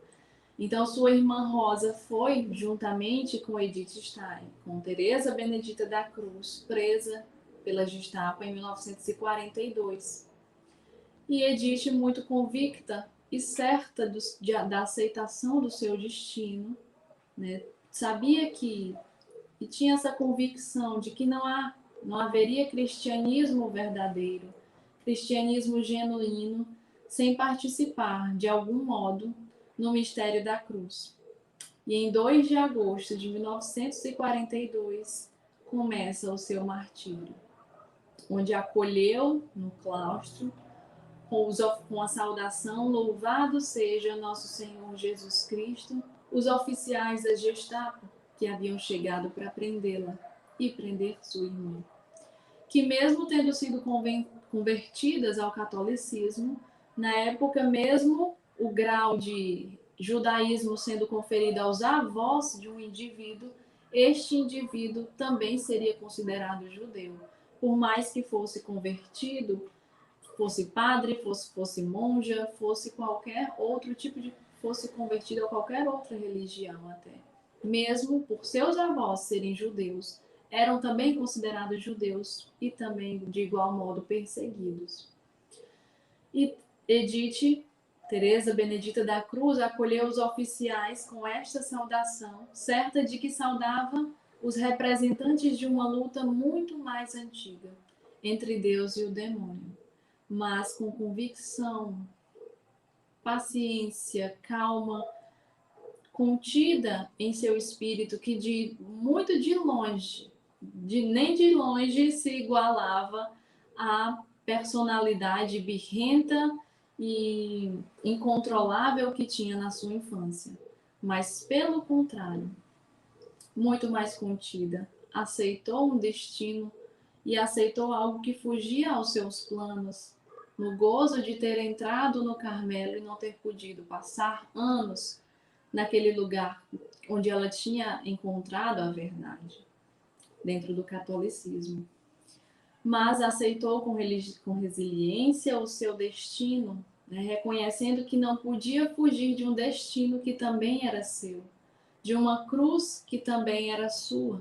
Então, sua irmã Rosa foi, juntamente com Edith Stein, com Teresa Benedita da Cruz, presa pela Gestapo em 1942. E Edith, muito convicta e certa da aceitação do seu destino, né? Sabia e tinha essa convicção de que não haveria cristianismo verdadeiro, cristianismo genuíno, sem participar, de algum modo, no mistério da cruz. E em 2 de agosto de 1942, começa o seu martírio, onde acolheu no claustro, com a saudação, louvado seja nosso Senhor Jesus Cristo, os oficiais da Gestapo que haviam chegado para prendê-la e prender sua irmã, que mesmo tendo sido convertidas ao catolicismo, na época mesmo o grau de judaísmo sendo conferido aos avós de um indivíduo, este indivíduo também seria considerado judeu, por mais que fosse convertido, fosse padre, fosse monja, fosse qualquer outro tipo de, fosse convertido a qualquer outra religião até. Mesmo por seus avós serem judeus, eram também considerados judeus e também, de igual modo, perseguidos. E Edith Teresa Benedita da Cruz acolheu os oficiais com esta saudação, certa de que saudava os representantes de uma luta muito mais antiga entre Deus e o demônio, mas com convicção, paciência, calma, contida em seu espírito, que muito de longe, nem de longe se igualava à personalidade birrenta e incontrolável que tinha na sua infância, mas pelo contrário, muito mais contida, aceitou um destino e aceitou algo que fugia aos seus planos, no gozo de ter entrado no Carmelo e não ter podido passar anos naquele lugar onde ela tinha encontrado a verdade, dentro do catolicismo. Mas aceitou com resiliência o seu destino, né, reconhecendo que não podia fugir de um destino que também era seu, de uma cruz que também era sua,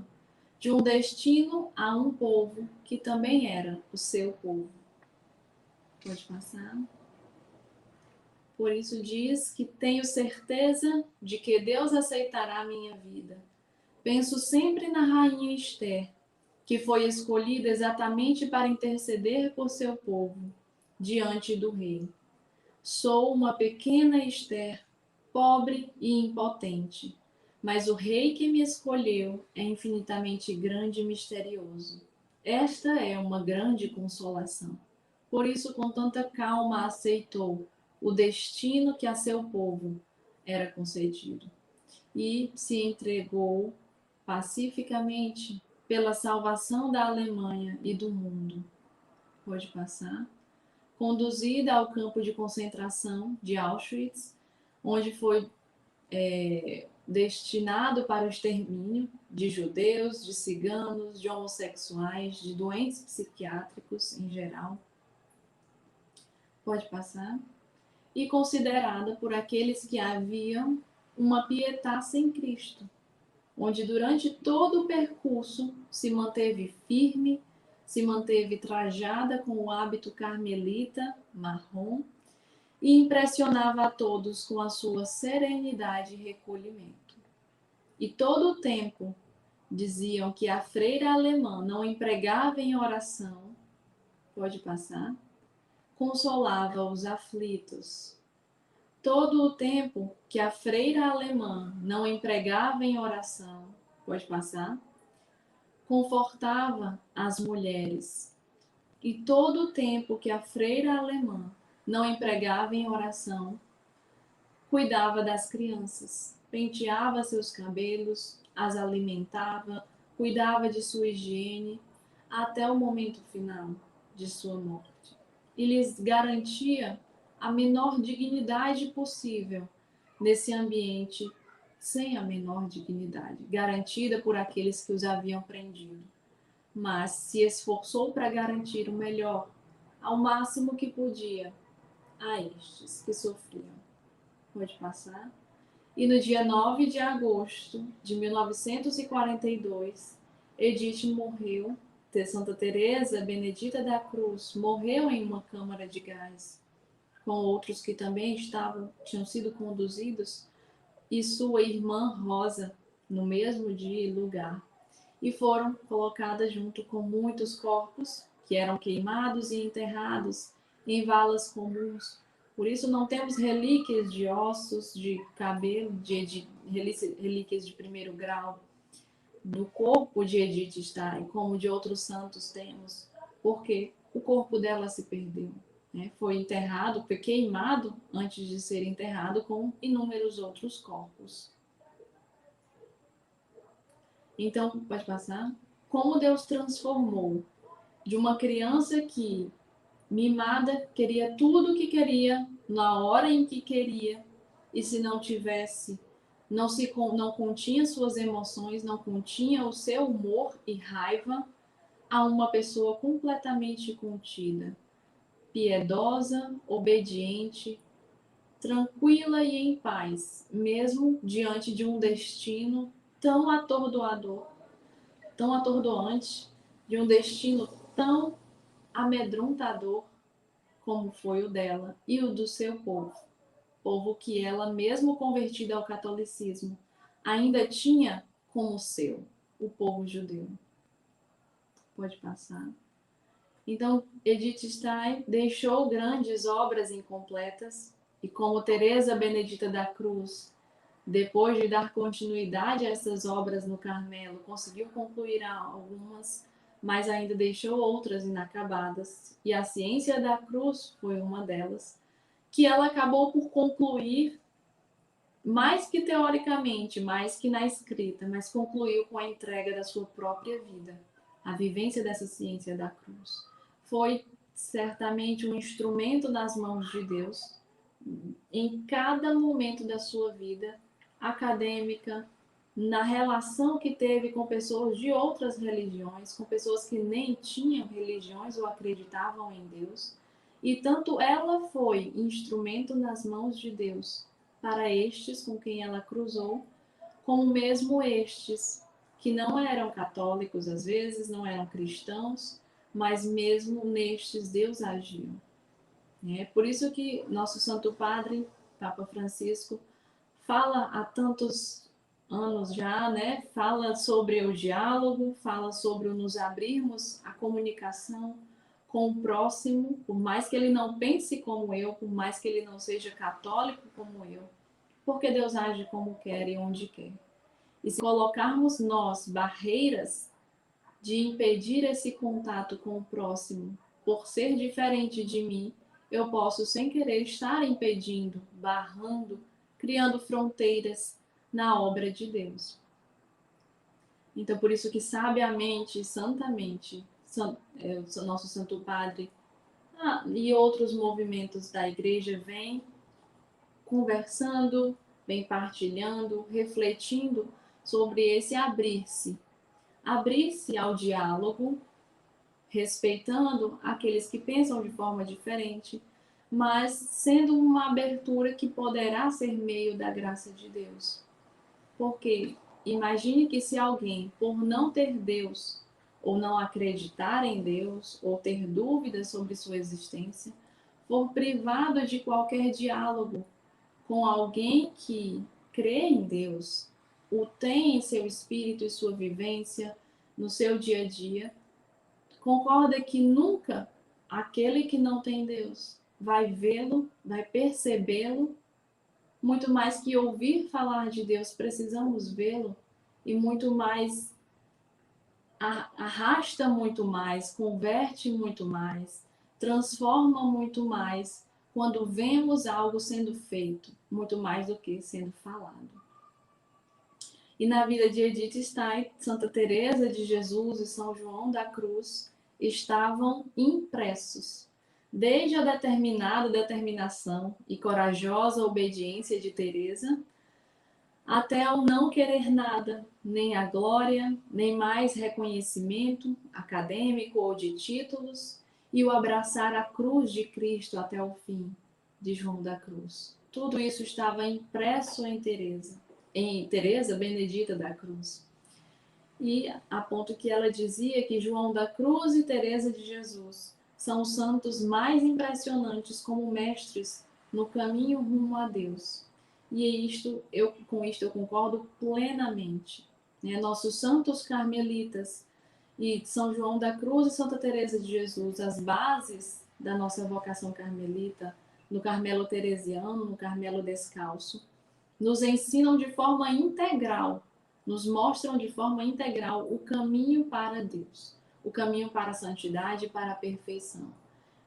de um destino a um povo que também era o seu povo. Pode passar. Por isso diz que tenho certeza de que Deus aceitará a minha vida. Penso sempre na rainha Esther, que foi escolhida exatamente para interceder por seu povo, diante do rei. Sou uma pequena Esther, pobre e impotente, mas o rei que me escolheu é infinitamente grande e misterioso. Esta é uma grande consolação. Por isso, com tanta calma, aceitou o destino que a seu povo era concedido e se entregou pacificamente pela salvação da Alemanha e do mundo. Pode passar. Conduzida ao campo de concentração de Auschwitz, onde foi destinado para o extermínio de judeus, de ciganos, de homossexuais, de doentes psiquiátricos em geral. Pode passar. E considerada por aqueles que haviam uma pietas em Cristo, onde durante todo o percurso se manteve firme, se manteve trajada com o hábito carmelita marrom e impressionava a todos com a sua serenidade e recolhimento. E todo o tempo diziam que a freira alemã não empregava em oração, pode passar, consolava os aflitos. Todo o tempo que a freira alemã não empregava em oração, pode passar, confortava as mulheres. E todo o tempo que a freira alemã não empregava em oração, cuidava das crianças, penteava seus cabelos, as alimentava, cuidava de sua higiene, até o momento final de sua morte. E lhes garantia a menor dignidade possível nesse ambiente sem a menor dignidade, garantida por aqueles que os haviam prendido. Mas se esforçou para garantir o melhor, ao máximo que podia, a estes que sofriam. Pode passar. E no dia 9 de agosto de 1942, Edith morreu. Santa Teresa Benedita da Cruz morreu em uma câmara de gás, com outros que também tinham sido conduzidos, e sua irmã Rosa, no mesmo dia e lugar, e foram colocadas junto com muitos corpos que eram queimados e enterrados em valas comuns. Por isso não temos relíquias de ossos, de cabelo, relíquias de primeiro grau do corpo de Edith Stein, como de outros santos temos, porque o corpo dela se perdeu. Né? Foi enterrado, foi queimado antes de ser enterrado com inúmeros outros corpos. Então, pode passar? Como Deus transformou de uma criança que, mimada, queria tudo o que queria, na hora em que queria, e se não tivesse, não continha suas emoções, não continha o seu humor e raiva, a uma pessoa completamente contida, piedosa, obediente, tranquila e em paz, mesmo diante de um destino tão atordoador, tão atordoante, de um destino tão amedrontador como foi o dela e o do seu povo que ela, mesmo convertida ao catolicismo, ainda tinha como seu, o povo judeu. Pode passar. Então, Edith Stein deixou grandes obras incompletas e, como Teresa Benedita da Cruz, depois de dar continuidade a essas obras no Carmelo, conseguiu concluir algumas, mas ainda deixou outras inacabadas. E a Ciência da Cruz foi uma delas, que ela acabou por concluir, mais que teoricamente, mais que na escrita, mas concluiu com a entrega da sua própria vida. A vivência dessa Ciência da Cruz foi certamente um instrumento nas mãos de Deus em cada momento da sua vida acadêmica, na relação que teve com pessoas de outras religiões, com pessoas que nem tinham religiões ou acreditavam em Deus. E tanto ela foi instrumento nas mãos de Deus para estes com quem ela cruzou, como mesmo estes que não eram católicos às vezes, não eram cristãos, mas mesmo nestes Deus agiu. É por isso que nosso Santo Padre, Papa Francisco, fala há tantos anos já, né? Fala sobre o diálogo, fala sobre o nos abrirmos à comunicação com o próximo, por mais que ele não pense como eu, por mais que ele não seja católico como eu, porque Deus age como quer e onde quer. E se colocarmos nós barreiras de impedir esse contato com o próximo por ser diferente de mim, eu posso, sem querer, estar impedindo, barrando, criando fronteiras na obra de Deus. Então, por isso que sabiamente, santamente, o nosso Santo Padre e outros movimentos da Igreja vêm conversando, vêm partilhando, refletindo sobre esse abrir-se ao diálogo, respeitando aqueles que pensam de forma diferente, mas sendo uma abertura que poderá ser meio da graça de Deus. Porque imagine que se alguém, por não ter Deus, ou não acreditar em Deus, ou ter dúvidas sobre sua existência, for privado de qualquer diálogo com alguém que crê em Deus, o tem em seu espírito e sua vivência, no seu dia a dia, concorda que nunca aquele que não tem Deus vai vê-lo, vai percebê-lo, muito mais que ouvir falar de Deus, precisamos vê-lo, e muito mais, arrasta muito mais, converte muito mais, transforma muito mais, quando vemos algo sendo feito, muito mais do que sendo falado. E na vida de Edith Stein, Santa Teresa de Jesus e São João da Cruz estavam impressos, desde a determinada determinação e corajosa obediência de Teresa, até ao não querer nada, nem a glória, nem mais reconhecimento acadêmico ou de títulos, e o abraçar a cruz de Cristo até o fim, de João da Cruz. Tudo isso estava impresso em Teresa Benedita da Cruz. E a ponto que ela dizia que João da Cruz e Teresa de Jesus são os santos mais impressionantes como mestres no caminho rumo a Deus. E com isto eu concordo plenamente. Nossos santos carmelitas e São João da Cruz e Santa Teresa de Jesus, as bases da nossa vocação carmelita, no Carmelo Teresiano, no Carmelo Descalço, nos ensinam de forma integral, nos mostram de forma integral o caminho para Deus, o caminho para a santidade e para a perfeição.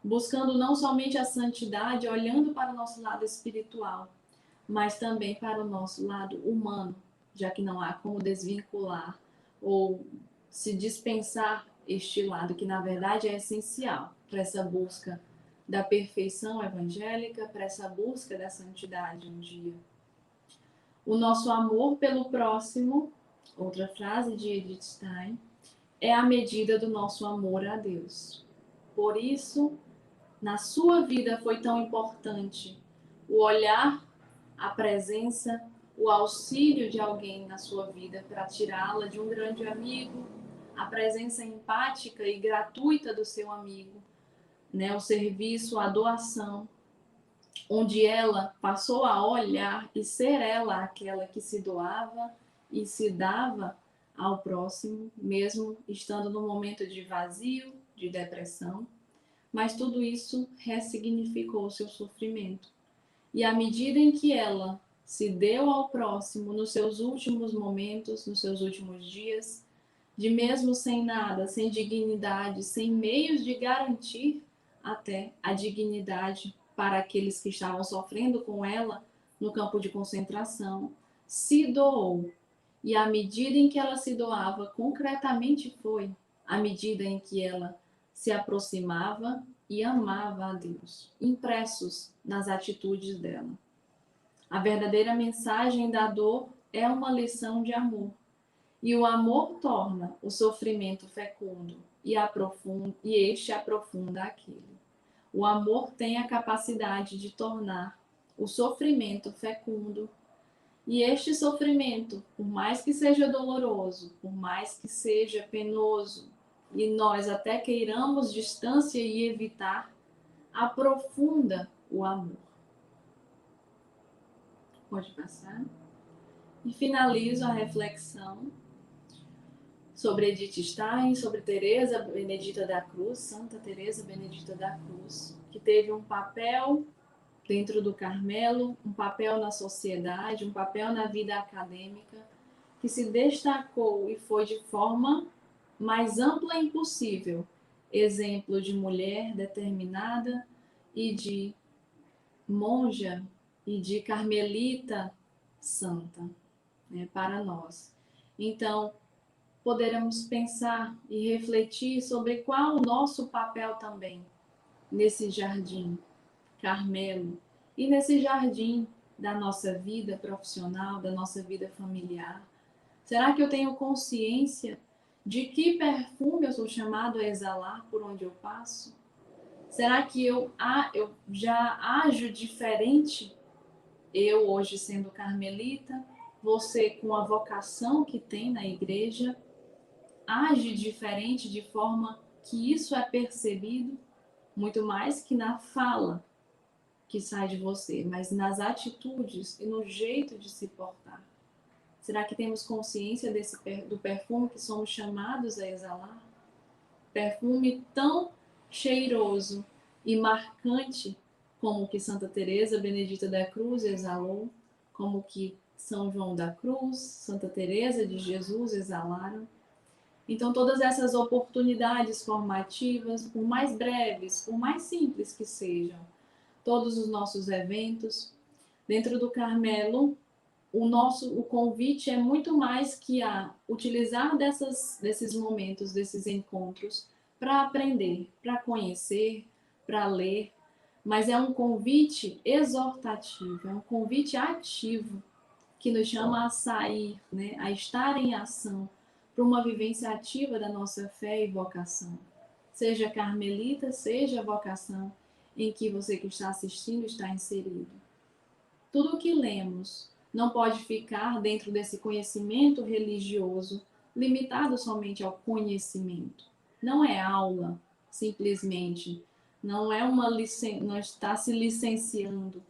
Buscando não somente a santidade, olhando para o nosso lado espiritual, mas também para o nosso lado humano, já que não há como desvincular ou se dispensar este lado, que na verdade é essencial para essa busca da perfeição evangélica, para essa busca da santidade um dia. O nosso amor pelo próximo, outra frase de Edith Stein, é a medida do nosso amor a Deus. Por isso, na sua vida foi tão importante o olhar, a presença, o auxílio de alguém na sua vida para tirá-la de um grande amigo, a presença empática e gratuita do seu amigo, o serviço, a doação, onde ela passou a olhar e ser ela aquela que se doava e se dava ao próximo, mesmo estando num momento de vazio, de depressão. Mas tudo isso ressignificou o seu sofrimento. E à medida em que ela se deu ao próximo nos seus últimos momentos, nos seus últimos dias, de mesmo sem nada, sem dignidade, sem meios de garantir até a dignidade para aqueles que estavam sofrendo com ela no campo de concentração, se doou. E à medida em que ela se doava, concretamente foi à medida em que ela se aproximava e amava a Deus, impressos nas atitudes dela. A verdadeira mensagem da dor é uma lição de amor. E o amor torna o sofrimento fecundo e este aprofunda aquele. O amor tem a capacidade de tornar o sofrimento fecundo. E este sofrimento, por mais que seja doloroso, por mais que seja penoso, e nós até queiramos distância e evitar, aprofunda o amor. Pode passar. E finalizo a reflexão sobre Edith Stein, sobre Teresa Benedita da Cruz, Santa Teresa Benedita da Cruz, que teve um papel dentro do Carmelo, um papel na sociedade, um papel na vida acadêmica, que se destacou e foi de forma mais ampla impossível exemplo de mulher determinada e de monja e de carmelita santa, para nós. Então, poderemos pensar e refletir sobre qual o nosso papel também nesse jardim Carmelo e nesse jardim da nossa vida profissional, da nossa vida familiar. Será que eu tenho consciência de que perfume eu sou chamado a exalar por onde eu passo? Será que eu já ajo diferente? Eu hoje sendo carmelita, você com a vocação que tem na igreja, age diferente de forma que isso é percebido, muito mais que na fala que sai de você, mas nas atitudes e no jeito de se portar. Será que temos consciência do perfume que somos chamados a exalar? Perfume tão cheiroso e marcante como o que Santa Teresa Benedita da Cruz exalou, como o que São João da Cruz, Santa Teresa de Jesus exalaram. Então, todas essas oportunidades formativas, por mais breves, por mais simples que sejam, todos os nossos eventos, dentro do Carmelo, o convite é muito mais que a utilizar desses momentos, desses encontros, para aprender, para conhecer, para ler, mas é um convite exortativo, é um convite ativo, que nos chama a sair, a estar em ação, para uma vivência ativa da nossa fé e vocação. Seja carmelita, seja a vocação em que você que está assistindo está inserido. Tudo o que lemos não pode ficar dentro desse conhecimento religioso, limitado somente ao conhecimento. Não é aula, simplesmente, Não é não está se licenciando,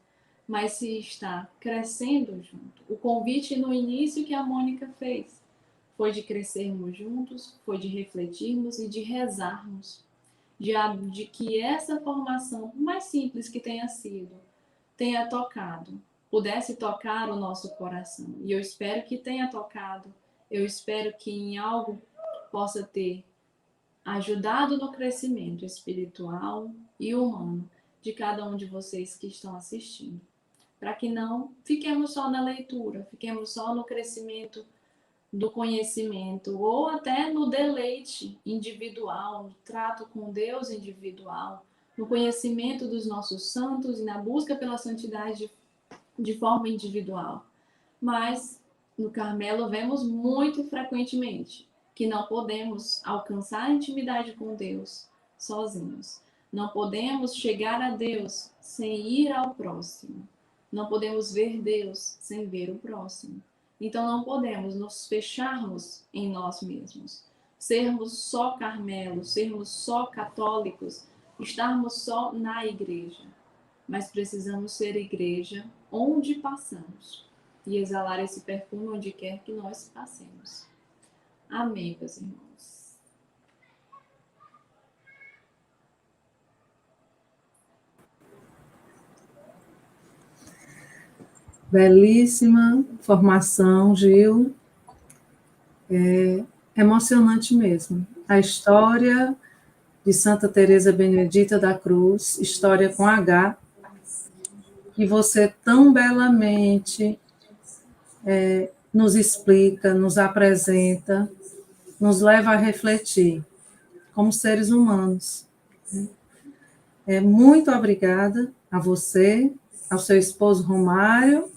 mas se está crescendo junto. O convite no início que a Mônica fez foi de crescermos juntos, foi de refletirmos e de rezarmos, de que essa formação, por mais simples que tenha sido, tenha tocado, pudesse tocar o nosso coração. E eu espero que tenha tocado, eu espero que em algo possa ter ajudado no crescimento espiritual e humano de cada um de vocês que estão assistindo. Para que não fiquemos só na leitura, fiquemos só no crescimento do conhecimento, ou até no deleite individual, no trato com Deus individual, no conhecimento dos nossos santos e na busca pela santidade de forma individual. Mas no Carmelo vemos muito frequentemente que não podemos alcançar a intimidade com Deus sozinhos. Não podemos chegar a Deus sem ir ao próximo. Não podemos ver Deus sem ver o próximo. Então não podemos nos fecharmos em nós mesmos, sermos só Carmelos, sermos só católicos, estarmos só na igreja. Mas precisamos ser igreja onde passamos e exalar esse perfume onde quer que nós passemos. Amém, meus irmãos.
Belíssima formação, Gil. É emocionante mesmo. A história de Santa Teresa Benedita da Cruz, história com H, que você tão belamente nos explica, nos apresenta, nos leva a refletir como seres humanos. Muito obrigada a você, ao seu esposo Romário,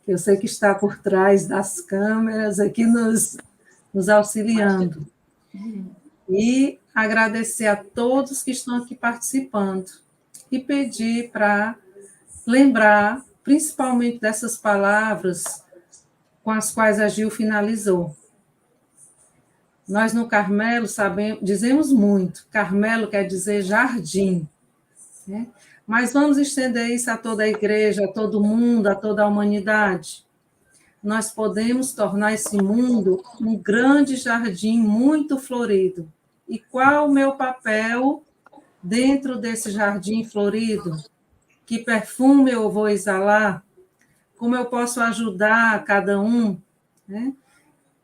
que eu sei que está por trás das câmeras, aqui nos auxiliando. E agradecer a todos que estão aqui participando e pedir para lembrar, principalmente dessas palavras com as quais a Gil finalizou. Nós no Carmelo dizemos muito, Carmelo quer dizer jardim, né? Mas vamos estender isso a toda a igreja, a todo mundo, a toda a humanidade. Nós podemos tornar esse mundo um grande jardim muito florido. E qual o meu papel dentro desse jardim florido? Que perfume eu vou exalar? Como eu posso ajudar cada um? Né?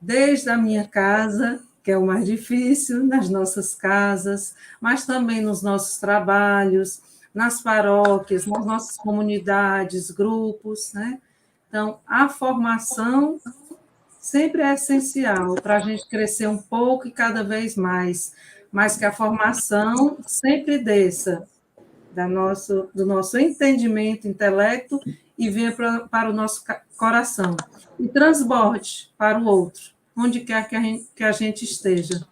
Desde a minha casa, que é o mais difícil, nas nossas casas, mas também nos nossos trabalhos, nas paróquias, nas nossas comunidades, grupos, né? Então, a formação sempre é essencial para a gente crescer um pouco e cada vez mais, mas que a formação sempre desça do nosso entendimento, intelecto, e venha para o nosso coração, e transborde para o outro, onde quer que a gente esteja.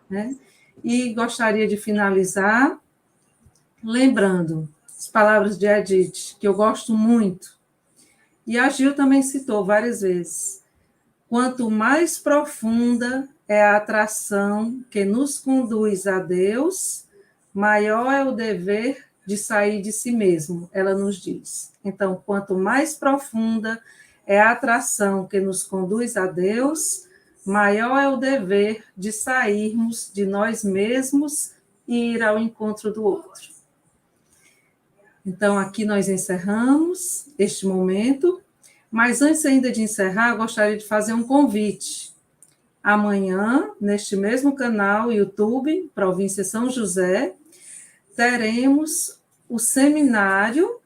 Né? E gostaria de finalizar lembrando as palavras de Edith, que eu gosto muito, e a Gil também citou várias vezes. Quanto mais profunda é a atração que nos conduz a Deus, maior é o dever de sair de si mesmo, ela nos diz. Então, quanto mais profunda é a atração que nos conduz a Deus, maior é o dever de sairmos de nós mesmos e ir ao encontro do outro. Então, aqui nós encerramos este momento, mas antes ainda de encerrar, eu gostaria de fazer um convite. Amanhã, neste mesmo canal YouTube, Província São José, teremos o seminário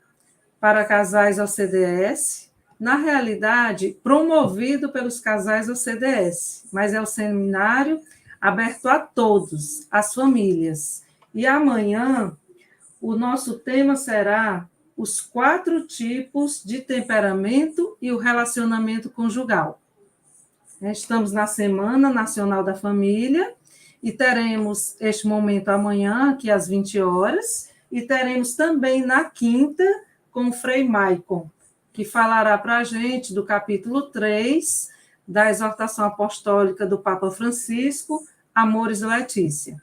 para casais OCDS, na realidade, promovido pelos casais OCDS, mas é o seminário aberto a todos, às famílias. E amanhã, o nosso tema será os 4 tipos de temperamento e o relacionamento conjugal. Estamos na Semana Nacional da Família e teremos este momento amanhã, aqui às 20 horas, e teremos também na quinta com o Frei Maicon, que falará para a gente do capítulo 3 da exortação apostólica do Papa Francisco, Amoris Laetitia.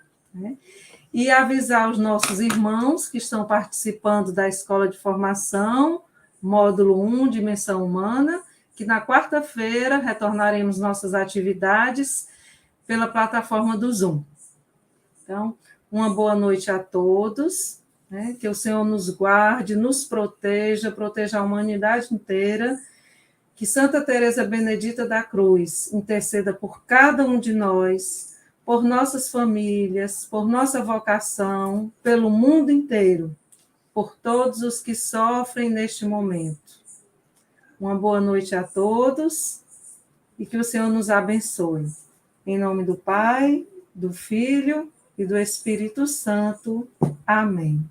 e avisar os nossos irmãos que estão participando da Escola de Formação, módulo 1, Dimensão Humana, que na quarta-feira retornaremos nossas atividades pela plataforma do Zoom. Então, uma boa noite a todos, né? Que o Senhor nos guarde, nos proteja, proteja a humanidade inteira, que Santa Teresa Benedita da Cruz interceda por cada um de nós, por nossas famílias, por nossa vocação, pelo mundo inteiro, por todos os que sofrem neste momento. Uma boa noite a todos e que o Senhor nos abençoe. Em nome do Pai, do Filho e do Espírito Santo. Amém.